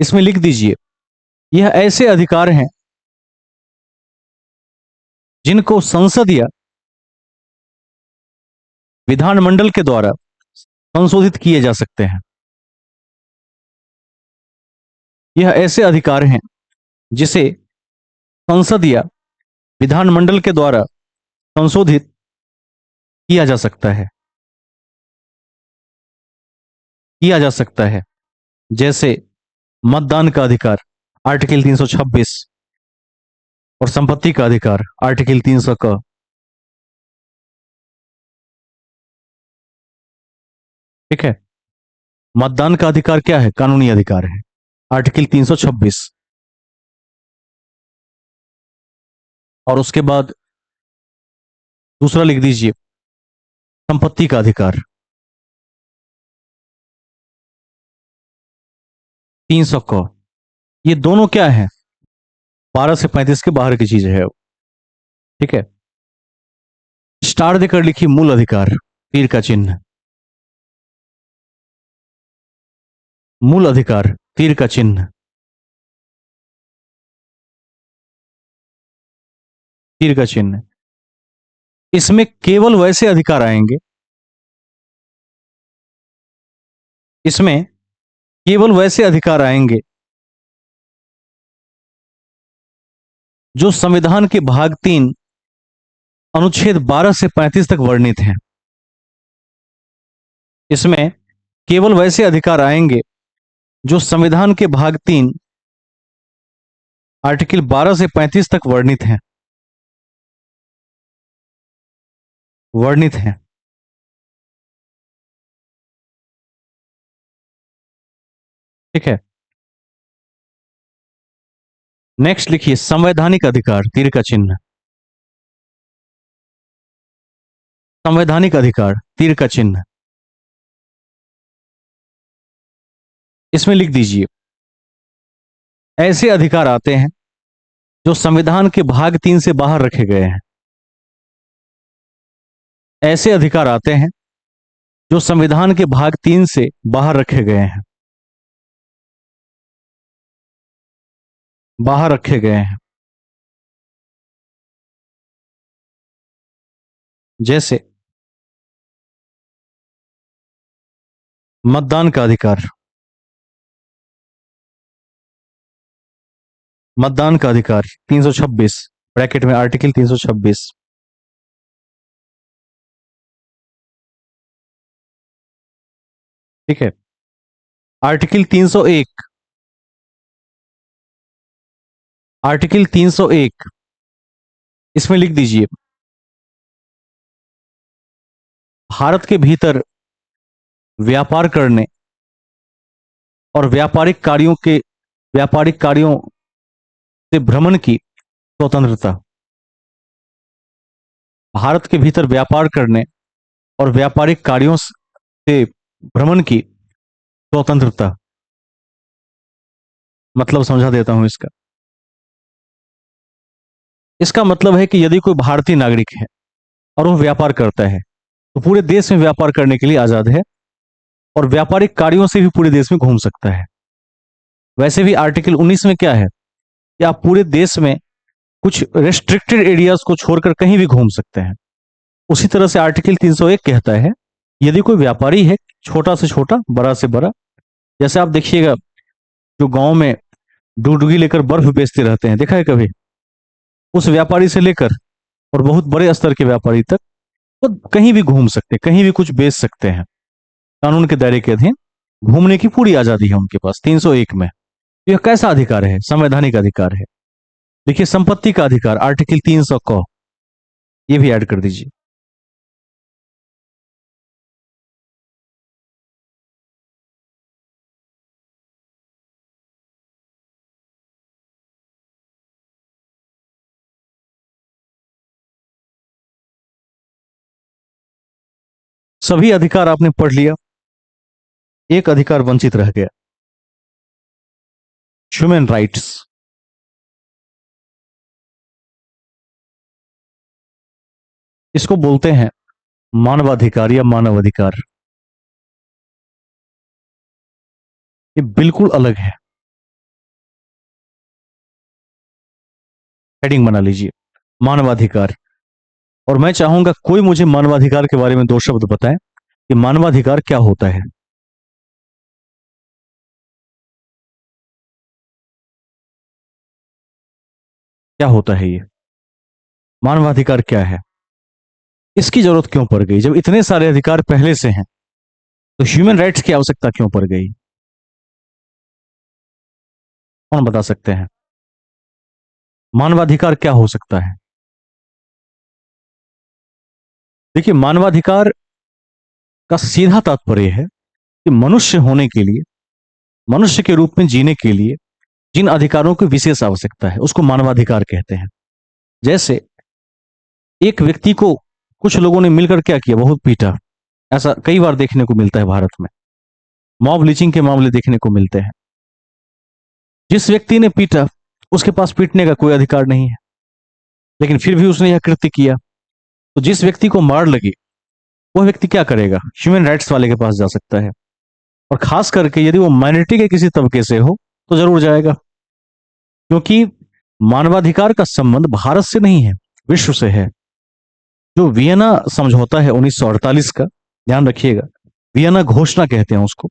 इसमें लिख दीजिए, यह ऐसे अधिकार हैं जिनको संसद या विधानमंडल के द्वारा संशोधित किए जा सकते हैं। यह ऐसे अधिकार हैं जिसे संसद या विधानमंडल के द्वारा संशोधित किया जा सकता है, किया जा सकता है। जैसे मतदान का अधिकार, आर्टिकल 326, और संपत्ति का अधिकार, आर्टिकल 300 का। ठीक है, मतदान का अधिकार क्या है? कानूनी अधिकार है, आर्टिकल 326। और उसके बाद दूसरा लिख दीजिए, संपत्ति का अधिकार, 300 का। ये दोनों क्या है? 12 से 35 के बाहर की चीज है। ठीक है, स्टार देकर लिखिए मूल अधिकार, तीर का चिन्ह, मूल अधिकार, तीर का चिन्ह, तीर का चिन्ह। इसमें केवल वैसे अधिकार आएंगे, इसमें केवल वैसे अधिकार आएंगे जो संविधान के भाग 3 अनुच्छेद 12 से 35 तक वर्णित हैं। इसमें केवल वैसे अधिकार आएंगे जो संविधान के भाग 3 आर्टिकल 12 से 35 तक वर्णित हैं, वर्णित हैं। ठीक है, नेक्स्ट लिखिए, संवैधानिक अधिकार, तीर का चिन्ह, संवैधानिक अधिकार, तीर का चिन्ह। इसमें लिख दीजिए, ऐसे अधिकार आते हैं जो संविधान के भाग 3 से बाहर रखे गए हैं। ऐसे अधिकार आते हैं जो संविधान के भाग 3 से बाहर रखे गए हैं, बाहर रखे गए हैं। जैसे मतदान का अधिकार, मतदान का अधिकार 326, ब्रैकेट में आर्टिकल 326। ठीक है, आर्टिकल 301, आर्टिकल 301, इसमें लिख दीजिए, भारत के भीतर व्यापार करने और व्यापारिक कार्यों से भ्रमण की स्वतंत्रता। भारत के भीतर व्यापार करने और व्यापारिक कार्यों से भ्रमण की स्वतंत्रता। मतलब समझा देता हूं इसका। इसका मतलब है कि यदि कोई भारतीय नागरिक है और वह व्यापार करता है तो पूरे देश में व्यापार करने के लिए आजाद है और व्यापारिक कार्यों से भी पूरे देश में घूम सकता है। वैसे भी आर्टिकल 19 में क्या है कि आप पूरे देश में कुछ रेस्ट्रिक्टेड एरियाज को छोड़कर कहीं भी घूम सकते हैं। उसी तरह से आर्टिकल 301 कहता है यदि कोई व्यापारी है, छोटा से छोटा, बड़ा से बड़ा, जैसे आप देखिएगा जो गांव में डुगडुगी लेकर बर्फ बेचते रहते हैं, देखा है कभी? उस व्यापारी से लेकर और बहुत बड़े स्तर के व्यापारी तक वो कहीं भी घूम सकते हैं, कहीं भी कुछ बेच सकते हैं। कानून के दायरे के अधीन घूमने की पूरी आजादी है उनके पास 301 में। यह कैसा अधिकार है? संवैधानिक अधिकार है। देखिए, संपत्ति का अधिकार आर्टिकल 300 क, ये भी ऐड कर दीजिए। सभी अधिकार आपने पढ़ लिया, एक अधिकार वंचित रह गया, ह्यूमन राइट्स। इसको बोलते हैं मानवाधिकार या मानवाधिकार। ये बिल्कुल अलग है। हेडिंग बना लीजिए, मानवाधिकार। और मैं चाहूंगा कोई मुझे मानवाधिकार के बारे में दो शब्द बताएं कि मानवाधिकार क्या होता है। क्या होता है ये मानवाधिकार? क्या है? इसकी जरूरत क्यों पड़ गई? जब इतने सारे अधिकार पहले से हैं तो ह्यूमन राइट्स की आवश्यकता क्यों पड़ गई? कौन बता सकते हैं? मानवाधिकार क्या हो सकता है? देखिए, मानवाधिकार का सीधा तात्पर्य है कि मनुष्य होने के लिए, मनुष्य के रूप में जीने के लिए जिन अधिकारों की विशेष आवश्यकता है उसको मानवाधिकार कहते हैं। जैसे एक व्यक्ति को कुछ लोगों ने मिलकर क्या किया? बहुत पीटा। ऐसा कई बार देखने को मिलता है भारत में, मॉब लिंचिंग के मामले देखने को मिलते हैं। जिस व्यक्ति ने पीटा उसके पास पीटने का कोई अधिकार नहीं है, लेकिन फिर भी उसने यह कृत्य किया। तो जिस व्यक्ति को मार लगी वह व्यक्ति क्या करेगा? ह्यूमन राइट्स वाले के पास जा सकता है, और खास करके यदि वो माइनॉरिटी के किसी तबके से हो तो जरूर जाएगा, क्योंकि मानवाधिकार का संबंध भारत से नहीं है, विश्व से है। जो वियना समझौता है 1948 का, ध्यान रखिएगा, वियना घोषणा कहते हैं उसको।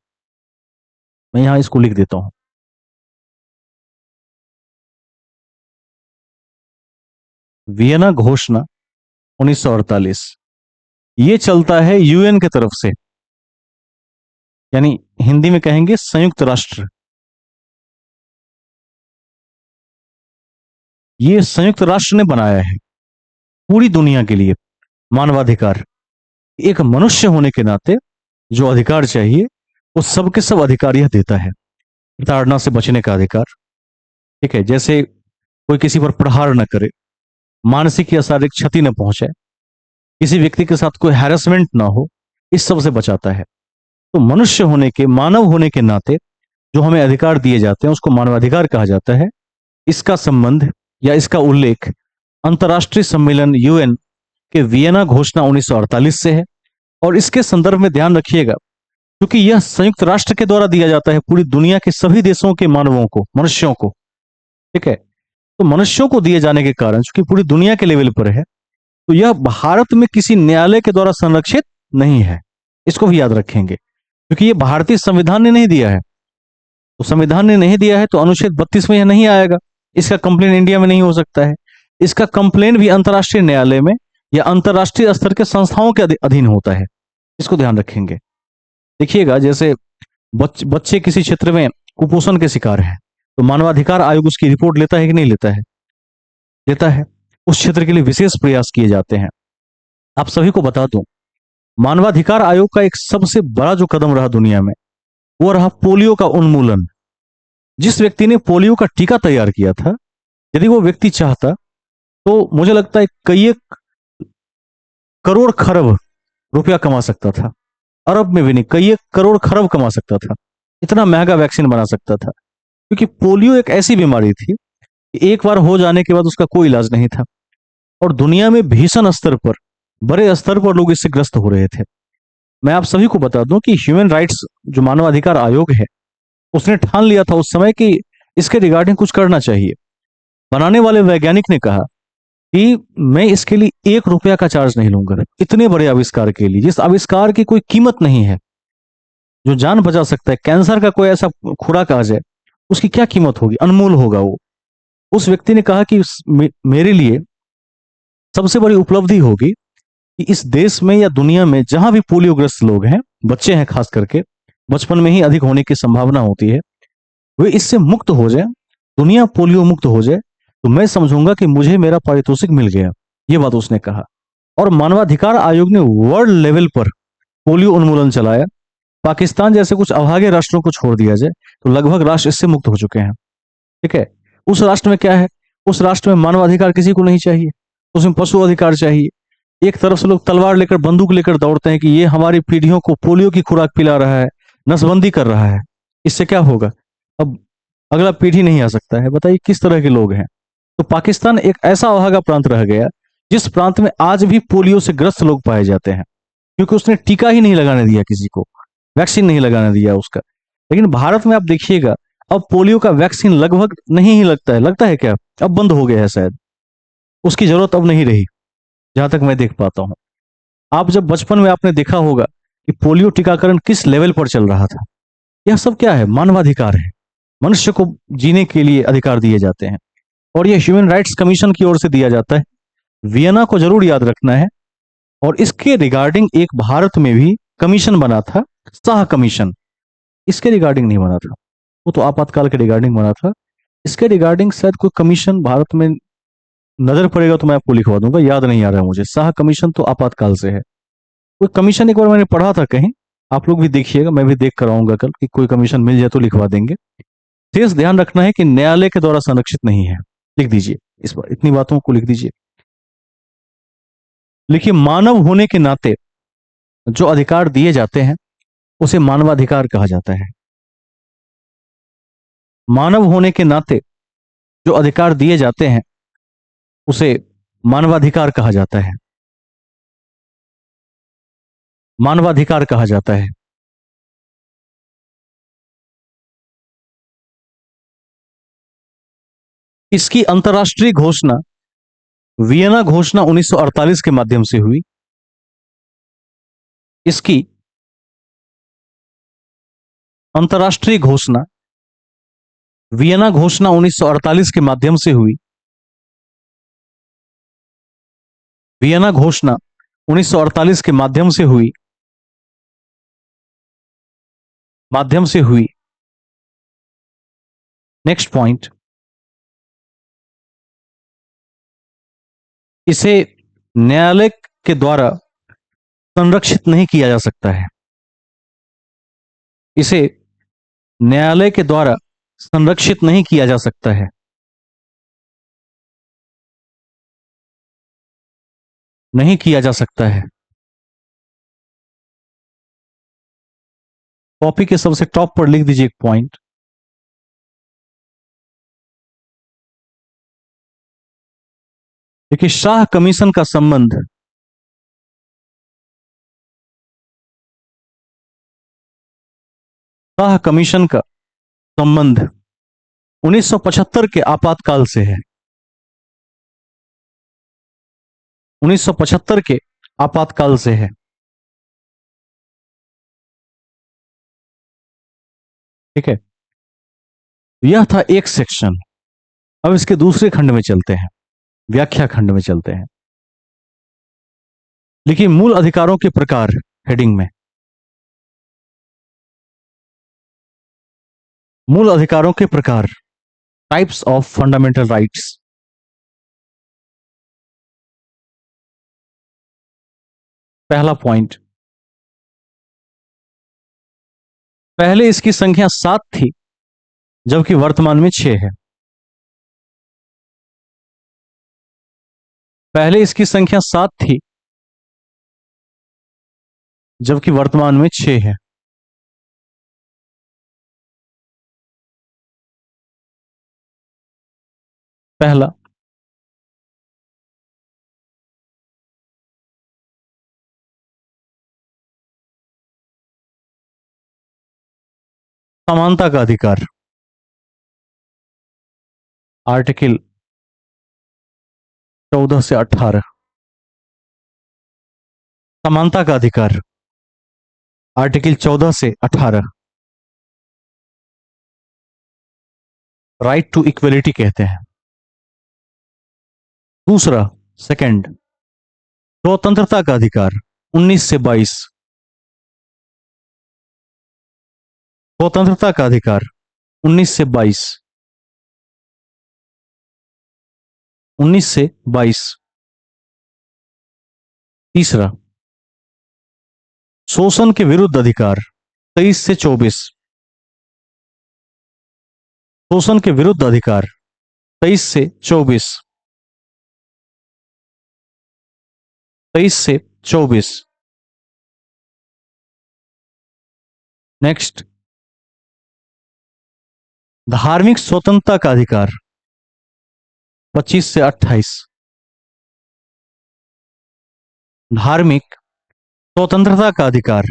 मैं यहां इसको लिख देता हूं। वियना घोषणा 1948, ये चलता है यूएन की तरफ से, यानी हिंदी में कहेंगे संयुक्त राष्ट्र। ये संयुक्त राष्ट्र ने बनाया है पूरी दुनिया के लिए मानवाधिकार। एक मनुष्य होने के नाते जो अधिकार चाहिए वो सबके सब अधिकार यह देता है। प्रताड़ना से बचने का अधिकार, ठीक है, जैसे कोई किसी पर प्रहार न करे, मानसिक या शारीरिक क्षति न पहुंचे, किसी व्यक्ति के साथ कोई हैरेसमेंट ना हो, इस सब से बचाता है। तो मनुष्य होने के, मानव होने के नाते जो हमें अधिकार दिए जाते हैं उसको मानवाधिकार कहा जाता है। इसका संबंध या इसका उल्लेख अंतर्राष्ट्रीय सम्मेलन यूएन के वियना घोषणा 1948 से है। और इसके संदर्भ में ध्यान रखिएगा, क्योंकि यह संयुक्त राष्ट्र के द्वारा दिया जाता है पूरी दुनिया के सभी देशों के मानवों को, मनुष्यों को, ठीक है। तो मनुष्यों को दिए जाने के कारण, चूंकि पूरी दुनिया के लेवल पर है, तो यह भारत में किसी न्यायालय के द्वारा संरक्षित नहीं है। इसको भी याद रखेंगे, क्योंकि यह भारतीय संविधान ने नहीं दिया है। तो संविधान ने नहीं दिया है तो अनुच्छेद 32 में यह नहीं आएगा। इसका कंप्लेन इंडिया में नहीं हो सकता है। इसका कंप्लेन भी अंतर्राष्ट्रीय न्यायालय में या अंतर्राष्ट्रीय स्तर के संस्थाओं के अधीन होता है। इसको ध्यान रखेंगे। देखिएगा, जैसे बच्चे किसी क्षेत्र में कुपोषण के शिकार हैं तो मानवाधिकार आयोग उसकी रिपोर्ट लेता है कि नहीं लेता है? लेता है। उस क्षेत्र के लिए विशेष प्रयास किए जाते हैं। आप सभी को बता दूं, मानवाधिकार आयोग का एक सबसे बड़ा जो कदम रहा दुनिया में, वो रहा पोलियो का उन्मूलन। जिस व्यक्ति ने पोलियो का टीका तैयार किया था, यदि वो व्यक्ति चाहता तो मुझे लगता है कई एक करोड़ खरब रुपया कमा सकता था। अरब में भी नहीं, कई एक करोड़ खरब कमा सकता था। इतना महंगा वैक्सीन बना सकता था, क्योंकि पोलियो एक ऐसी बीमारी थी कि एक बार हो जाने के बाद उसका कोई इलाज नहीं था, और दुनिया में भीषण स्तर पर, बड़े स्तर पर लोग इससे ग्रस्त हो रहे थे। मैं आप सभी को बता दूं कि ह्यूमन राइट्स जो मानवाधिकार आयोग है, उसने ठान लिया था उस समय कि इसके रिगार्डिंग कुछ करना चाहिए। बनाने वाले वैज्ञानिक ने कहा कि मैं इसके लिए 1 रुपया का चार्ज नहीं लूंगा, इतने बड़े आविष्कार के लिए, जिस आविष्कार की कोई कीमत नहीं है, जो जान बचा सकता है, कैंसर का कोई ऐसा खुराक आ जाए, उसकी क्या कीमत होगी, अनमोल होगा वो। उस व्यक्ति ने कहा कि मेरे लिए सबसे बड़ी उपलब्धि होगी कि इस देश में या दुनिया में जहां भी पोलियोग्रस्त लोग हैं, बच्चे हैं खास करके, बचपन में ही अधिक होने की संभावना होती है, वे इससे मुक्त हो जाए, दुनिया पोलियो मुक्त हो जाए, तो मैं समझूंगा कि मुझे मेरा पारितोषिक मिल गया। ये बात उसने कहा। और मानवाधिकार आयोग ने वर्ल्ड लेवल पर पोलियो उन्मूलन चलाया। पाकिस्तान जैसे कुछ अभागे राष्ट्रों को छोड़ दिया जाए तो लगभग राष्ट्र इससे मुक्त हो चुके हैं। ठीक है। उस राष्ट्र में क्या है, उस राष्ट्र में मानवाधिकार किसी को नहीं चाहिए, उसमें पशु अधिकार चाहिए। एक तरफ से लोग तलवार लेकर, बंदूक लेकर दौड़ते हैं कि ये हमारी पीढ़ियों को पोलियो की खुराक पिला रहा है, नसबंदी कर रहा है। इससे क्या होगा, अब अगला पीढ़ी नहीं आ सकता है। बताइए किस तरह के लोग हैं। तो पाकिस्तान एक ऐसा अभागा प्रांत रह गया, जिस प्रांत में आज भी पोलियो से ग्रस्त लोग पाए जाते हैं, क्योंकि उसने टीका ही नहीं लगाने दिया किसी को, वैक्सीन नहीं लगाने दिया उसका। लेकिन भारत में आप देखिएगा, अब पोलियो का वैक्सीन लगभग नहीं ही लगता है। लगता है क्या, अब बंद हो गया है शायद, उसकी जरूरत अब नहीं रही, जहां तक मैं देख पाता हूं। आप जब बचपन में आपने देखा होगा कि पोलियो टीकाकरण किस लेवल पर चल रहा था। यह सब क्या है, मानवाधिकार है। मनुष्य को जीने के लिए अधिकार दिए जाते हैं, और यह ह्यूमन राइट्स कमीशन की ओर से दिया जाता है। वियना को जरूर याद रखना है। और इसके रिगार्डिंग एक भारत में भी कमीशन बना था, शाह कमीशन। इसके रिगार्डिंग नहीं बना था, वो तो आपातकाल के रिगार्डिंग बना था। इसके रिगार्डिंग शायद कोई कमीशन भारत में नजर पड़ेगा तो मैं आपको लिखवा दूंगा, याद नहीं आ रहा है मुझे। शाह कमीशन तो आपातकाल से है। कोई कमीशन एक बार मैंने पढ़ा था कहीं, आप लोग भी देखिएगा, मैं भी देख कर आऊंगा कल कि कोई कमीशन मिल जाए तो लिखवा देंगे। शेष ध्यान रखना है कि न्यायालय के द्वारा संरक्षित नहीं है। लिख दीजिए, इस बार इतनी बातों को लिख दीजिए। लिखिए, मानव होने के नाते जो अधिकार दिए जाते हैं उसे मानवाधिकार कहा जाता है। मानव होने के नाते जो अधिकार दिए जाते हैं उसे मानवाधिकार कहा जाता है। मानवाधिकार कहा जाता है। इसकी अंतर्राष्ट्रीय घोषणा वियना घोषणा 1948 के माध्यम से हुई। इसकी अंतर्राष्ट्रीय घोषणा वियना घोषणा 1948 के माध्यम से हुई। वियना घोषणा 1948 के माध्यम से हुई। नेक्स्ट पॉइंट, इसे न्यायालय के द्वारा संरक्षित नहीं किया जा सकता है। इसे न्यायालय के द्वारा संरक्षित नहीं किया जा सकता है। नहीं किया जा सकता है। कॉपी के सबसे टॉप पर लिख दीजिए एक पॉइंट। देखिए, शाह कमीशन का संबंध शाह कमीशन का संबंध 1975 के आपातकाल से है। 1975 के आपातकाल से है। ठीक है। यह था एक सेक्शन। अब इसके दूसरे खंड में चलते हैं, व्याख्या खंड में चलते हैं। लिखिए, मूल अधिकारों के प्रकार हेडिंग में, मूल अधिकारों के प्रकार, टाइप्स ऑफ फंडामेंटल राइट्स। पहला पॉइंट, पहले इसकी संख्या 7 थी, जबकि वर्तमान में 6 है। पहले इसकी संख्या 7 थी, जबकि वर्तमान में 6 है। पहला, समानता का अधिकार। आर्टिकल 14 से 18। समानता का अधिकार, आर्टिकल 14 से 18। राइट टू इक्वलिटी कहते हैं। दूसरा, सेकंड, स्वतंत्रता का अधिकार, 19 से 22। स्वतंत्रता का अधिकार, 19 से 22। 19 से 22। तीसरा, शोषण के विरुद्ध अधिकार, 23 से 24। शोषण के विरुद्ध अधिकार, 23 से 24। 23 से 24। नेक्स्ट, धार्मिक स्वतंत्रता का अधिकार, 25 से 28। धार्मिक स्वतंत्रता का अधिकार,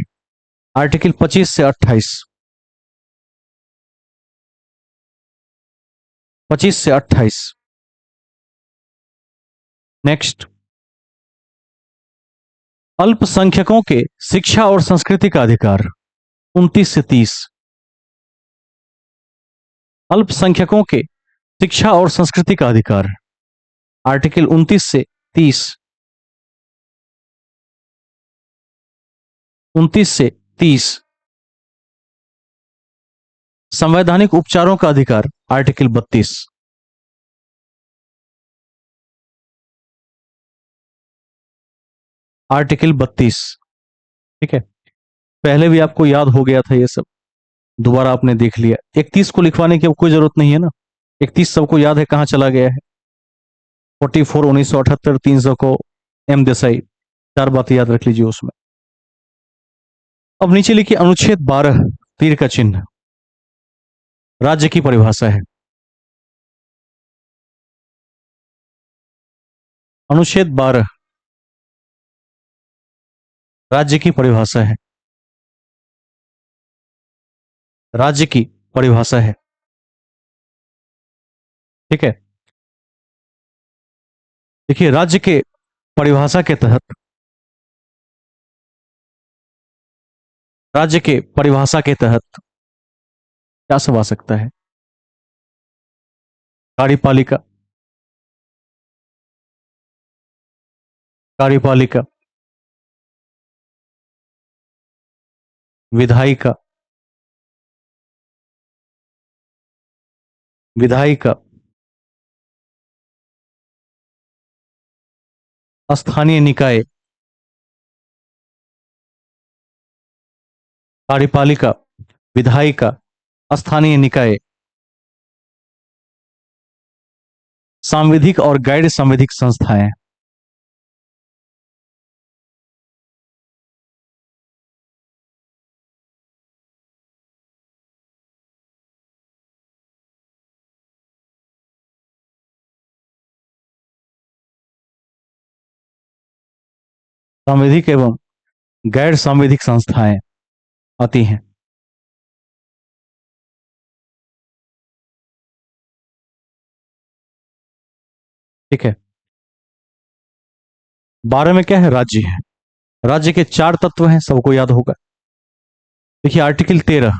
आर्टिकल 25 से 28। 25 से 28। नेक्स्ट, अल्पसंख्यकों के शिक्षा और संस्कृति का अधिकार, 29 से 30। अल्पसंख्यकों के शिक्षा और संस्कृति का अधिकार, आर्टिकल 29 से 30। 29 से 30। संवैधानिक उपचारों का अधिकार, आर्टिकल 32। आर्टिकल 32। ठीक है, पहले भी आपको याद हो गया था ये सब, दोबारा आपने देख लिया। 31 को लिखवाने की अब कोई जरूरत नहीं है ना, 31 सबको याद है कहां चला गया है। 44 1978, 300 को एम देसाई, चार बातें याद रख लीजिए उसमें। अब नीचे लिखिए अनुच्छेद 12, तीर का चिन्ह, राज्य की परिभाषा है। अनुच्छेद 12 राज्य की परिभाषा है। राज्य की परिभाषा है। ठीक है, देखिए राज्य के परिभाषा के तहत, राज्य के परिभाषा के तहत क्या सब आ सकता है? कार्यपालिका, कार्यपालिका, विधायिका, विधायिका, स्थानीय निकाय, कार्यपालिका, विधायिका, स्थानीय निकाय, सांविधिक और गैर सांविधिक संस्थाएं। सांविधिक एवं गैर सांविधिक संस्थाएं आती हैं। ठीक है, 12 में क्या है? राज्य है। राज्य के 4 तत्व हैं, सबको याद होगा। देखिए आर्टिकल 13,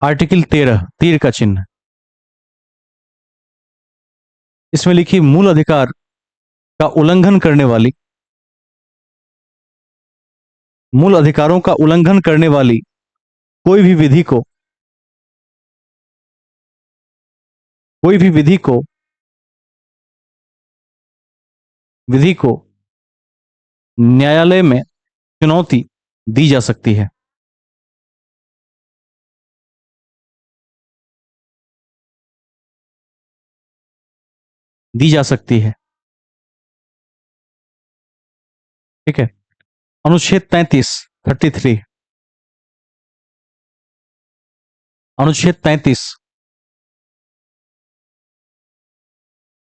आर्टिकल 13, तीर का चिन्ह, इसमें लिखी मूल अधिकार का उल्लंघन करने वाली, मूल अधिकारों का उल्लंघन करने वाली कोई भी विधि को, कोई भी विधि को, विधि को न्यायालय में चुनौती दी जा सकती है। दी जा सकती है। ठीक है। अनुच्छेद 33 अनुच्छेद 33,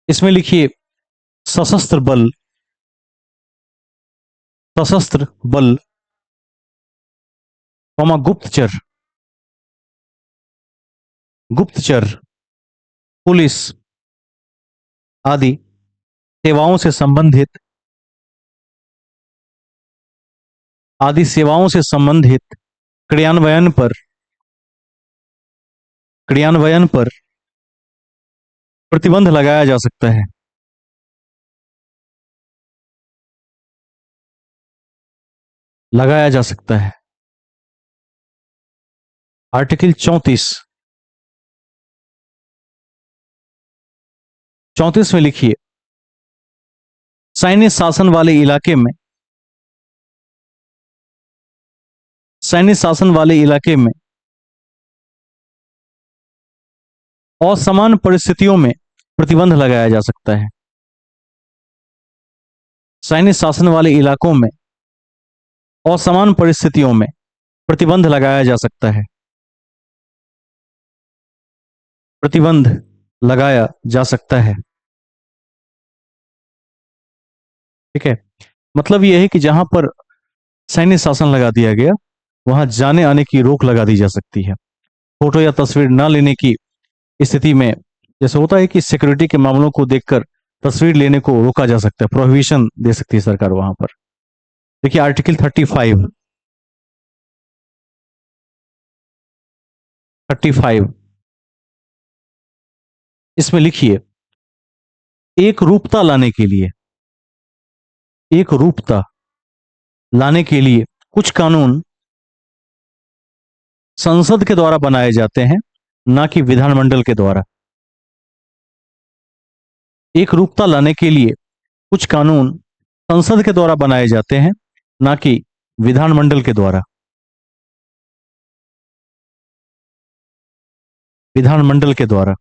इसमें लिखिए सशस्त्र बल, सशस्त्र बल, गुप्तचर, गुप्तचर, पुलिस आदि सेवाओं से संबंधित, आदि सेवाओं से संबंधित क्रियान्वयन पर, क्रियान्वयन पर प्रतिबंध लगाया जा सकता है। लगाया जा सकता है। आर्टिकल 34, 34 में लिखिए सैन्य शासन वाले इलाके में, सैन्य शासन वाले इलाके में असमान परिस्थितियों में प्रतिबंध लगाया जा सकता है। सैन्य शासन वाले इलाकों में असमान परिस्थितियों में प्रतिबंध लगाया जा सकता है। प्रतिबंध लगाया जा सकता है। ठीक है। मतलब यह है कि जहां पर सैन्य शासन लगा दिया गया, वहां जाने आने की रोक लगा दी जा सकती है। फोटो या तस्वीर न लेने की स्थिति में, जैसे होता है कि सिक्योरिटी के मामलों को देखकर तस्वीर लेने को रोका जा सकता है, प्रोहिबिशन दे सकती है सरकार वहां पर। देखिए आर्टिकल 35, 35, इसमें लिखिए एक रूपता लाने के लिए, एक रूपता लाने के लिए कुछ कानून संसद के द्वारा बनाए जाते हैं, ना कि विधानमंडल के द्वारा। एक रूपता लाने के लिए कुछ कानून संसद के द्वारा बनाए जाते हैं, ना कि विधानमंडल के द्वारा। विधानमंडल के द्वारा।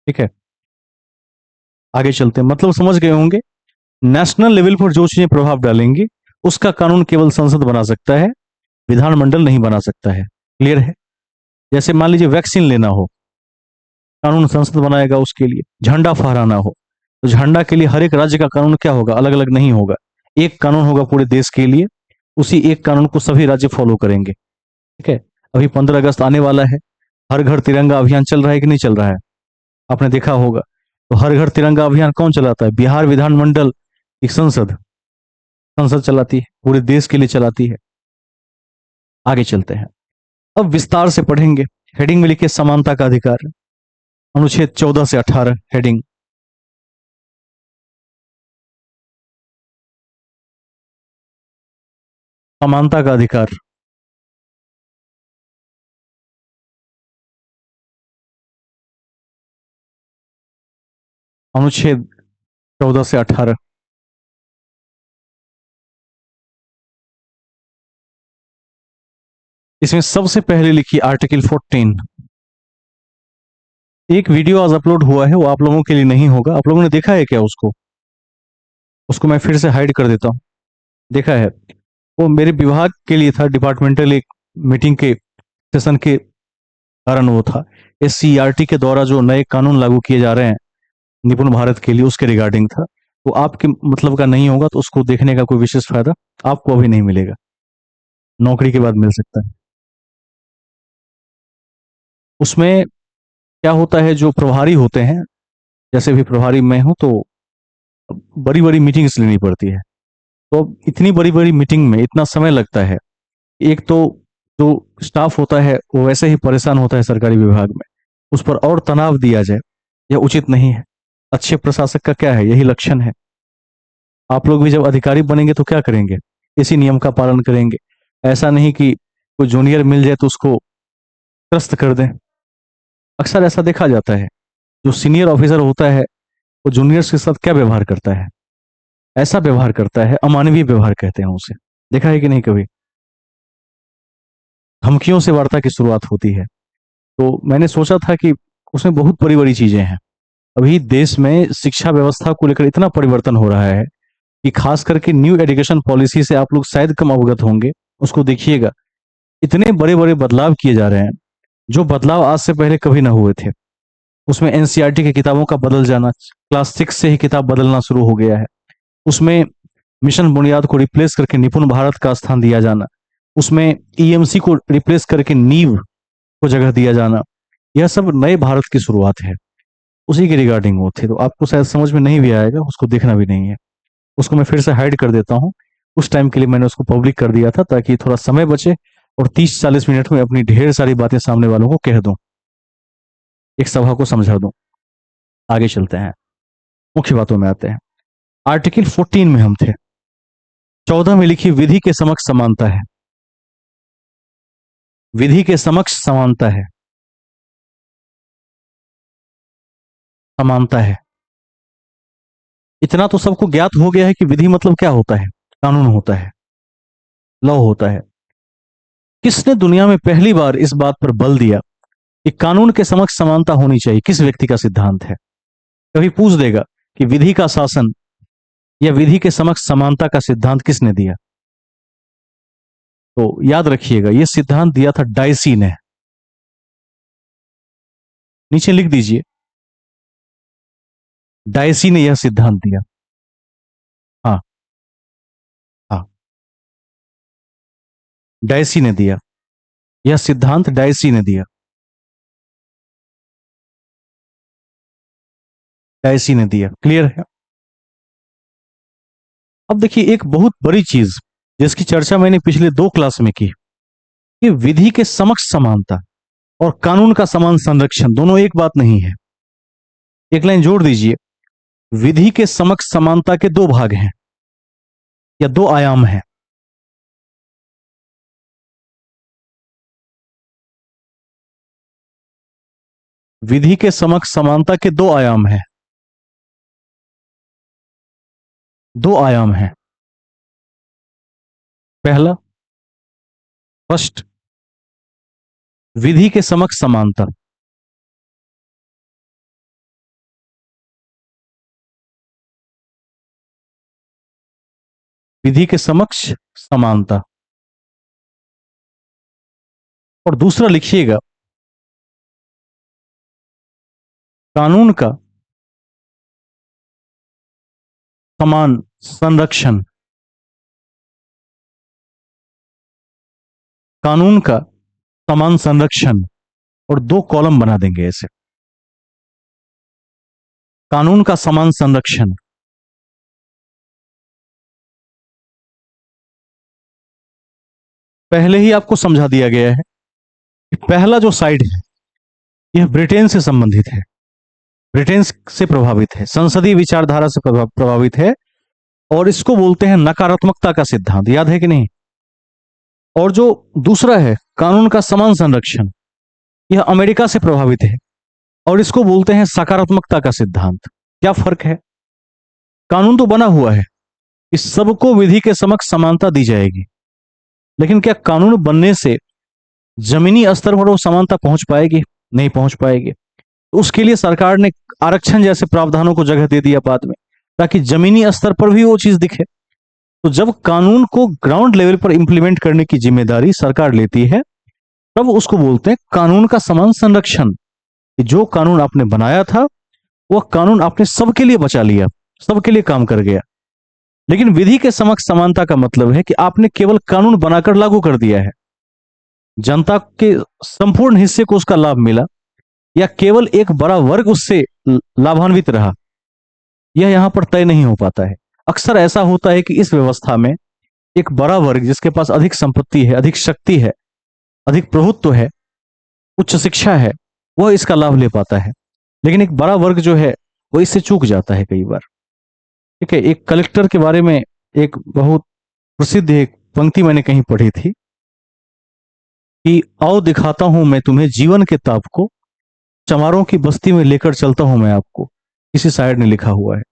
ठीक है। आगे चलते हैं, मतलब समझ गए होंगे। नेशनल लेवल पर जो चीजें प्रभाव डालेंगी उसका कानून केवल संसद बना सकता है, विधानमंडल नहीं बना सकता है। क्लियर है। जैसे मान लीजिए वैक्सीन लेना हो, कानून संसद बनाएगा उसके लिए। झंडा फहराना हो तो झंडा के लिए हर एक राज्य का कानून क्या होगा, अलग अलग नहीं होगा, एक कानून होगा पूरे देश के लिए। उसी एक कानून को सभी राज्य फॉलो करेंगे। ठीक है। अभी 15 अगस्त आने वाला है, हर घर तिरंगा अभियान चल रहा है कि नहीं चल रहा है, आपने देखा होगा। तो हर घर तिरंगा अभियान कौन चलाता है, बिहार विधानमंडल की संसद, संसद चलाती है, पूरे देश के लिए चलाती है। आगे चलते हैं, अब विस्तार से पढ़ेंगे। हेडिंग में लिखिए समानता का अधिकार, अनुच्छेद 14 से 18, हेडिंग समानता का अधिकार। अनुच्छेद 14 से 18, इसमें सबसे पहले लिखिए आर्टिकल 14। एक वीडियो आज अपलोड हुआ है, वो आप लोगों के लिए नहीं होगा। आप लोगों ने देखा है क्या उसको? उसको मैं फिर से हाइड कर देता हूं। देखा है? वो मेरे विभाग के लिए था, डिपार्टमेंटल एक मीटिंग के सेशन के कारण वो था। SCERT के द्वारा जो नए कानून लागू किए जा रहे हैं निपुण भारत के लिए, उसके रिगार्डिंग था। वो आपके मतलब का नहीं होगा, तो उसको देखने का कोई विशेष फायदा आपको अभी नहीं मिलेगा, नौकरी के बाद मिल सकता है। उसमें क्या होता है, जो प्रभारी होते हैं, जैसे भी प्रभारी मैं हूं, तो बड़ी बड़ी मीटिंग्स लेनी पड़ती है। तो अब इतनी बड़ी बड़ी मीटिंग में इतना समय लगता है। एक तो जो स्टाफ होता है वो वैसे ही परेशान होता है सरकारी विभाग में, उस पर और तनाव दिया जाए, यह उचित नहीं है। अच्छे प्रशासक का क्या है, यही लक्षण है। आप लोग भी जब अधिकारी बनेंगे तो क्या करेंगे, इसी नियम का पालन करेंगे। ऐसा नहीं कि कोई जूनियर मिल जाए तो उसको त्रस्त कर दें। अक्सर ऐसा देखा जाता है, जो सीनियर ऑफिसर होता है वो जूनियर्स के साथ क्या व्यवहार करता है, ऐसा व्यवहार करता है, अमानवीय व्यवहार कहते हैं उसे। देखा है कि नहीं कभी? धमकियों से वार्ता की शुरुआत होती है। तो मैंने सोचा था कि उसमें बहुत बड़ी बड़ी चीजें हैं। अभी देश में शिक्षा व्यवस्था को लेकर इतना परिवर्तन हो रहा है कि खास करके न्यू एजुकेशन पॉलिसी से आप लोग शायद कम अवगत होंगे। उसको देखिएगा, इतने बड़े बड़े बदलाव किए जा रहे हैं, जो बदलाव आज से पहले कभी ना हुए थे। उसमें एनसीईआरटी की किताबों का बदल जाना, क्लास 6 से ही किताब बदलना शुरू हो गया है। उसमें मिशन बुनियाद को रिप्लेस करके निपुण भारत का स्थान दिया जाना, उसमें ईएमसी को रिप्लेस करके नीव को जगह दिया जाना, यह सब नए भारत की शुरुआत है। उसी के रिगार्डिंग वो थे। तो आपको शायद समझ में नहीं भी आएगा, उसको देखना भी नहीं है। उसको मैं फिर से हाइड कर देता हूँ। उस टाइम के लिए मैंने उसको पब्लिक कर दिया था ताकि थोड़ा समय बचे और 30-40 मिनट में अपनी ढेर सारी बातें सामने वालों को कह दूं, एक सभा को समझा दूं। आगे चलते हैं, मुख्य बातों में आते हैं। आर्टिकल 14 में हम थे। 14 में लिखी विधि के समक्ष समानता है। विधि के समक्ष समानता है, समानता है। इतना तो सबको ज्ञात हो गया है कि विधि मतलब क्या होता है। कानून होता है, लॉ होता है। किसने दुनिया में पहली बार इस बात पर बल दिया कि कानून के समक्ष समानता होनी चाहिए? किस व्यक्ति का सिद्धांत है? कभी पूछ देगा कि विधि का शासन या विधि के समक्ष समानता का सिद्धांत किसने दिया? तो याद रखिएगा, यह सिद्धांत दिया था डायसी ने। नीचे लिख दीजिए, डायसी ने यह सिद्धांत दिया। हाँ, हाँ, डायसी ने दिया यह सिद्धांत, डायसी ने दिया, डायसी ने दिया। क्लियर है? अब देखिए, एक बहुत बड़ी चीज जिसकी चर्चा मैंने पिछले 2 क्लास में की, कि विधि के समक्ष समानता और कानून का समान संरक्षण दोनों एक बात नहीं है। एक लाइन जोड़ दीजिए, विधि के समक्ष समानता के 2 भाग हैं या 2 आयाम हैं। विधि के समक्ष समानता के 2 आयाम हैं। 2 आयाम हैं। पहला, फर्स्ट, विधि के समक्ष समानता। विधि के समक्ष समानता। और दूसरा लिखिएगा, कानून का समान संरक्षण। कानून का समान संरक्षण। और 2 कॉलम बना देंगे ऐसे, कानून का समान संरक्षण। पहले ही आपको समझा दिया गया है कि पहला जो साइड है यह ब्रिटेन से संबंधित है, ब्रिटेन से प्रभावित है, संसदीय विचारधारा से प्रभावित है, और इसको बोलते हैं नकारात्मकता का सिद्धांत। याद है कि नहीं? और जो दूसरा है कानून का समान संरक्षण, यह अमेरिका से प्रभावित है और इसको बोलते हैं सकारात्मकता का सिद्धांत। क्या फर्क है? कानून तो बना हुआ है कि सबको विधि के समक्ष समानता दी जाएगी, लेकिन क्या कानून बनने से जमीनी स्तर पर वो समानता पहुंच पाएगी? नहीं पहुंच पाएगी। तो उसके लिए सरकार ने आरक्षण जैसे प्रावधानों को जगह दे दिया बाद में, ताकि जमीनी स्तर पर भी वो चीज दिखे। तो जब कानून को ग्राउंड लेवल पर इंप्लीमेंट करने की जिम्मेदारी सरकार लेती है, तब उसको बोलते हैं कानून का समान संरक्षण। कि जो कानून आपने बनाया था वह कानून आपने सबके लिए बचा लिया, सबके लिए काम कर गया। लेकिन विधि के समक्ष समानता का मतलब है कि आपने केवल कानून बनाकर लागू कर दिया है, जनता के संपूर्ण हिस्से को उसका लाभ मिला या केवल एक बड़ा वर्ग उससे लाभान्वित रहा, यह यहां पर तय नहीं हो पाता है। अक्सर ऐसा होता है कि इस व्यवस्था में एक बड़ा वर्ग जिसके पास अधिक संपत्ति है, अधिक शक्ति है, अधिक प्रभुत्व है, उच्च शिक्षा है, वह इसका लाभ ले पाता है। लेकिन एक बड़ा वर्ग जो है वो इससे चूक जाता है कई बार। ठीक है, एक कलेक्टर के बारे में एक बहुत प्रसिद्ध एक पंक्ति मैंने कहीं पढ़ी थी कि आओ दिखाता हूं मैं तुम्हें जीवन के ताप को, चमारों की बस्ती में लेकर चलता हूं मैं आपको। किसी शायर ने लिखा हुआ है।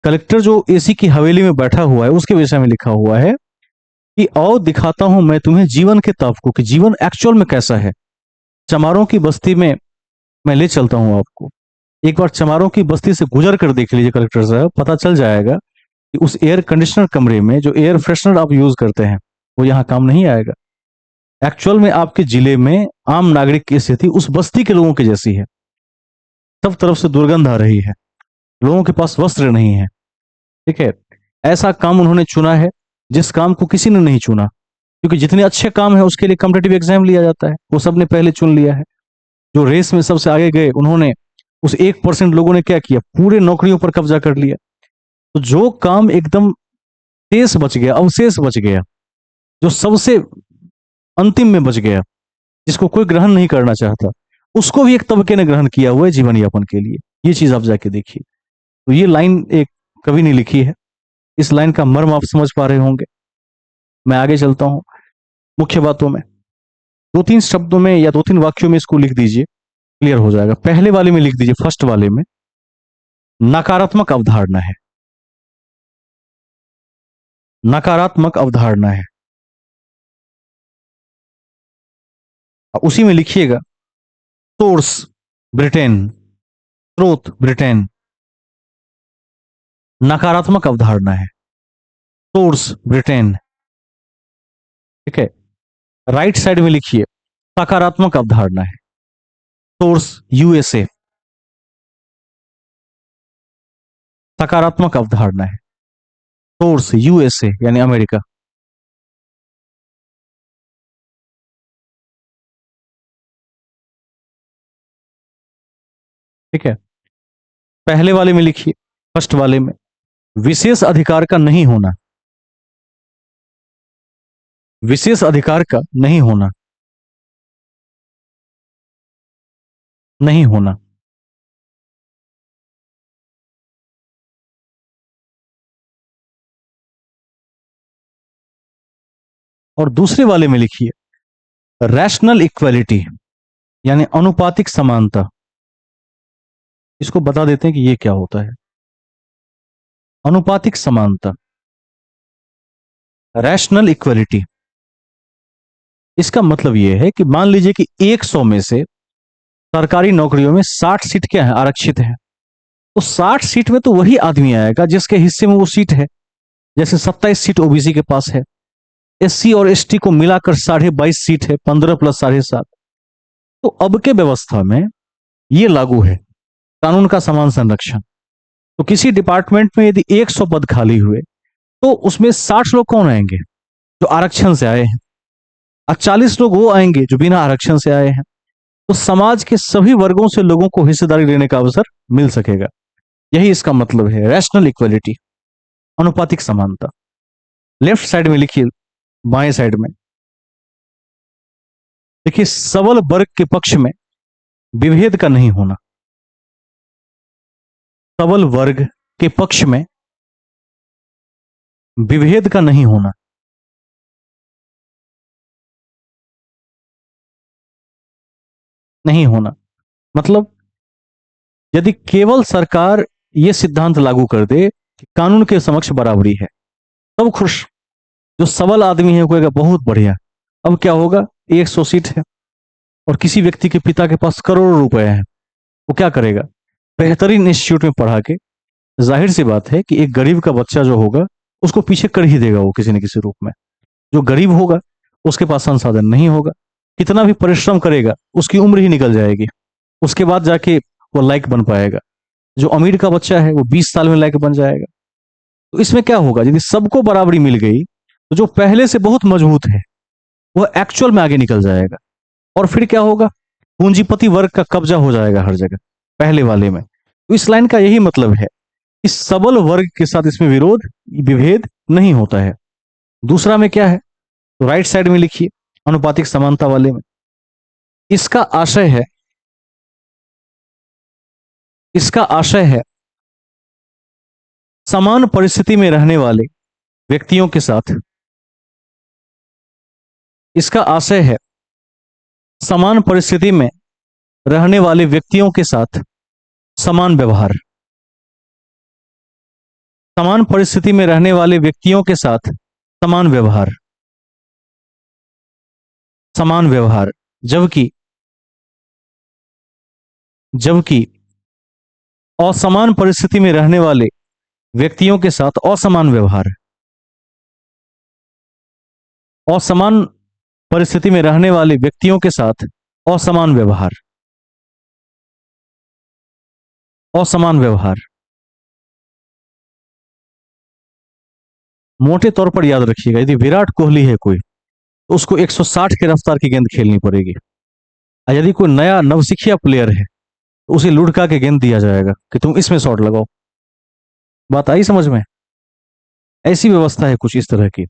कलेक्टर जो एसी की हवेली में बैठा हुआ है उसके विषय में लिखा हुआ है कि आओ दिखाता हूं मैं तुम्हें जीवन के ताप को, कि जीवन एक्चुअल में कैसा है। चमारों की बस्ती में मैं ले चलता हूं आपको। एक बार चमारों की बस्ती से गुजर कर देख लीजिए कलेक्टर साहब, पता चल जाएगा कि उस एयर कंडीशनर कमरे में जो एयर फ्रेशनर आप यूज करते हैं वो यहाँ काम नहीं आएगा। एक्चुअल में आपके जिले में आम नागरिक की स्थिति उस बस्ती के लोगों की जैसी है। सब तरफ से दुर्गंध आ रही है, लोगों के पास वस्त्र नहीं है। ठीक है, ऐसा काम उन्होंने चुना है जिस काम को किसी ने नहीं चुना, क्योंकि जितने अच्छे काम है उसके लिए कॉम्पिटेटिव एग्जाम लिया जाता है, वो सबने पहले चुन लिया है। जो रेस में सबसे आगे गए उन्होंने, उस 1% लोगों ने क्या किया, पूरे नौकरियों पर कब्जा कर लिया। तो जो काम एकदम शेष बच गया, अवशेष बच गया, जो सबसे अंतिम में बच गया, जिसको कोई ग्रहण नहीं करना चाहता, उसको भी एक तबके ने ग्रहण किया हुआ है जीवन यापन के लिए। ये चीज आप जाके देखिए। तो ये लाइन एक कवि ने लिखी है, इस लाइन का मर्म आप समझ पा रहे होंगे। मैं आगे चलता हूं मुख्य बातों में। 2-3 शब्दों में या 2-3 वाक्यों में इसको लिख दीजिए, क्लियर हो जाएगा। पहले वाले में लिख दीजिए, फर्स्ट वाले में, नकारात्मक अवधारणा है। नकारात्मक अवधारणा है। उसी में लिखिएगा सोर्स ब्रिटेन, स्रोत ब्रिटेन। नकारात्मक अवधारणा है, सोर्स ब्रिटेन। ठीक है, राइट साइड में लिखिए सकारात्मक अवधारणा है, सोर्स यूएसए। सकारात्मक अवधारणा है, सोर्स यूएसए यानी अमेरिका। ठीक है, पहले वाले में लिखिए, फर्स्ट वाले में, विशेष अधिकार का नहीं होना। विशेष अधिकार का नहीं होना, नहीं होना। और दूसरे वाले में लिखिए रैशनल इक्वालिटी यानी अनुपातिक समानता। इसको बता देते हैं कि ये क्या होता है। अनुपातिक समानता, रैशनल इक्वालिटी, इसका मतलब यह है कि मान लीजिए कि 100 में से सरकारी नौकरियों में 60 सीट क्या है, आरक्षित है। तो 60 सीट में तो वही आदमी आएगा जिसके हिस्से में वो सीट है। जैसे 27 सीट ओबीसी के पास है, एससी और एसटी को मिलाकर 22.5 सीट है, 15 प्लस 7.5। तो अब के व्यवस्था में ये लागू है, कानून का समान संरक्षण। तो किसी डिपार्टमेंट में यदि 100 पद खाली हुए तो उसमें 60 लोग कौन आएंगे, जो आरक्षण से आए हैं, और 40 लोग वो आएंगे जो बिना आरक्षण से आए हैं। तो समाज के सभी वर्गों से लोगों को हिस्सेदारी लेने का अवसर मिल सकेगा। यही इसका मतलब है, रैशनल इक्वालिटी, अनुपातिक समानता। लेफ्ट साइड में लिखिए, बाएं साइड में देखिए, सबल वर्ग के पक्ष में विभेद का नहीं होना। सबल वर्ग के पक्ष में विभेद का नहीं होना। नहीं होना मतलब, यदि केवल सरकार यह सिद्धांत लागू कर दे कि कानून के समक्ष बराबरी है, सब खुश। जो सबल आदमी है वो कहेगा बहुत बढ़िया। अब क्या होगा, 100 सीट है और किसी व्यक्ति के पिता के पास करोड़ों रुपए हैं, वो क्या करेगा, बेहतरीन इंस्टीट्यूट में पढ़ा के, जाहिर सी बात है कि एक गरीब का बच्चा जो होगा उसको पीछे कर ही देगा वो किसी न किसी रूप में। जो गरीब होगा उसके पास संसाधन नहीं होगा, कितना भी परिश्रम करेगा उसकी उम्र ही निकल जाएगी, उसके बाद जाके वो लायक बन पाएगा। जो अमीर का बच्चा है वो 20 साल में लायक बन जाएगा। तो इसमें क्या होगा, यदि सबको बराबरी मिल गई तो जो पहले से बहुत मजबूत है वह एक्चुअल में आगे निकल जाएगा। और फिर क्या होगा, पूंजीपति वर्ग का कब्जा हो जाएगा हर जगह, पहले वाले में। तो इस लाइन का यही मतलब है कि सबल वर्ग के साथ इसमें विरोध, विभेद नहीं होता है। दूसरा में क्या है, तो राइट साइड में लिखिए, अनुपातिक समानता वाले में, इसका आशय है, इसका आशय है समान परिस्थिति में रहने वाले व्यक्तियों के साथ, इसका आशय है समान परिस्थिति में रहने वाले व्यक्तियों के साथ समान व्यवहार। समान परिस्थिति में रहने वाले व्यक्तियों के साथ समान व्यवहार, समान व्यवहार। जबकि जबकि असमान परिस्थिति में रहने वाले व्यक्तियों के साथ असमान व्यवहार, असमान परिस्थिति में रहने वाले व्यक्तियों के साथ असमान व्यवहार, असमान व्यवहार। मोटे तौर पर याद रखिएगा, यदि विराट कोहली है कोई तो उसको 160 के रफ्तार की गेंद खेलनी पड़ेगी, और यदि कोई नया नवसिखिया प्लेयर है तो उसे लुढ़का के गेंद दिया जाएगा कि तुम इसमें शॉट लगाओ। बात आई समझ में? ऐसी व्यवस्था है कुछ इस तरह की।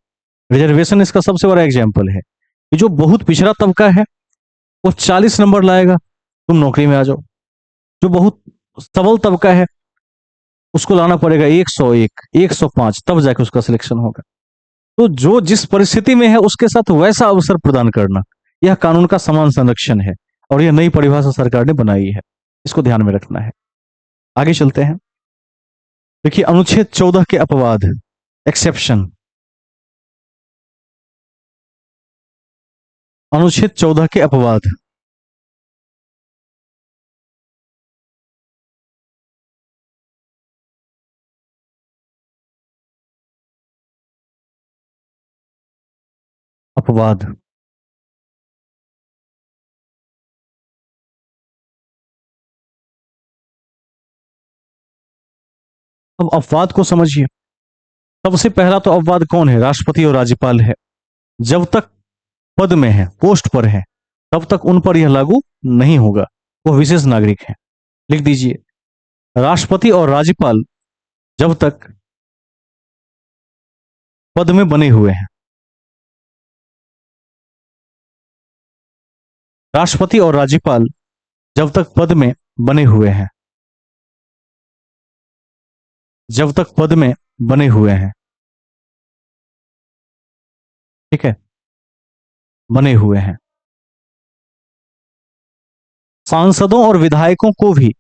रिजर्वेशन इसका सबसे बड़ा एग्जाम्पल है कि जो बहुत पिछड़ा तबका है वो 40 नंबर लाएगा, तुम नौकरी में आ जाओ। जो बहुत सबल तबका है उसको लाना पड़ेगा 101, 105, तब जाके उसका सिलेक्शन होगा। तो जो जिस परिस्थिति में है उसके साथ वैसा अवसर प्रदान करना, यह कानून का समान संरक्षण है, और यह नई परिभाषा सरकार ने बनाई है, इसको ध्यान में रखना है। आगे चलते हैं। देखिए, अनुच्छेद 14 के अपवाद, एक्सेप्शन। अनुच्छेद 14 के अपवाद। अपवाद। अब अपवाद को समझिए। सबसे पहला तो अपवाद कौन है? राष्ट्रपति और राज्यपाल है। जब तक पद में है, पोस्ट पर है, तब तक उन पर यह लागू नहीं होगा, वो विशेष नागरिक है। लिख दीजिए, राष्ट्रपति और राज्यपाल जब तक पद में बने हुए हैं, राष्ट्रपति और राज्यपाल जब तक पद में बने हुए हैं, जब तक पद में बने हुए हैं, ठीक है, बने हुए हैं, सांसदों और विधायकों को भी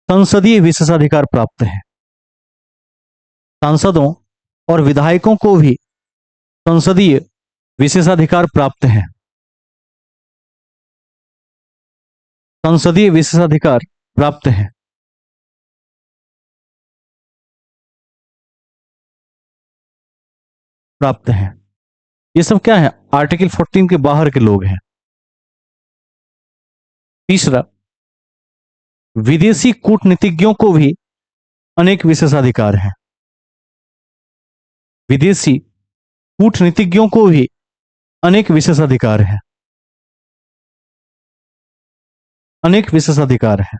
संसदीय विशेषाधिकार प्राप्त है। सांसदों और विधायकों को भी संसदीय विशेषाधिकार प्राप्त है। संसदीय विशेषाधिकार प्राप्त है। प्राप्त है। ये सब क्या है? आर्टिकल 14 के बाहर के लोग हैं। तीसरा, विदेशी कूटनीतिज्ञों को भी अनेक विशेषाधिकार हैं। विदेशी कूटनीतिज्ञों को भी अनेक विशेषाधिकार हैं। अनेक विशेषाधिकार हैं।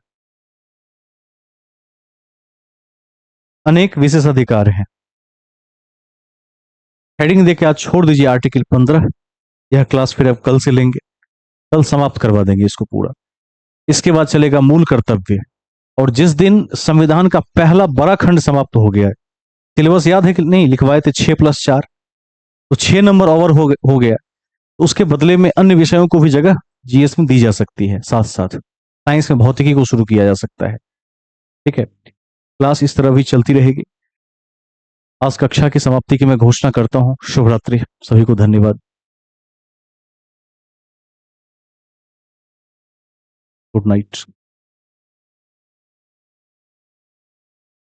अनेक विशेषाधिकार हैं। हेडिंग देके आज छोड़ दीजिए आर्टिकल 15। यह क्लास फिर अब कल से लेंगे, कल समाप्त करवा देंगे इसको पूरा। इसके बाद चलेगा मूल कर्तव्य, और जिस दिन संविधान का पहला बड़ा खंड समाप्त हो गया, सिलेबस याद है कि नहीं? लिखवाए थे 6+4, तो 6 नंबर ओवर हो गया, तो उसके बदले में अन्य विषयों को भी जगह जीएस में दी जा सकती है। साथ साथ साइंस में भौतिकी को शुरू किया जा सकता है। ठीक है, क्लास इस तरह भी चलती रहेगी। आज कक्षा की समाप्ति की मैं घोषणा करता हूं। शुभ रात्रि, सभी को धन्यवाद। Good night.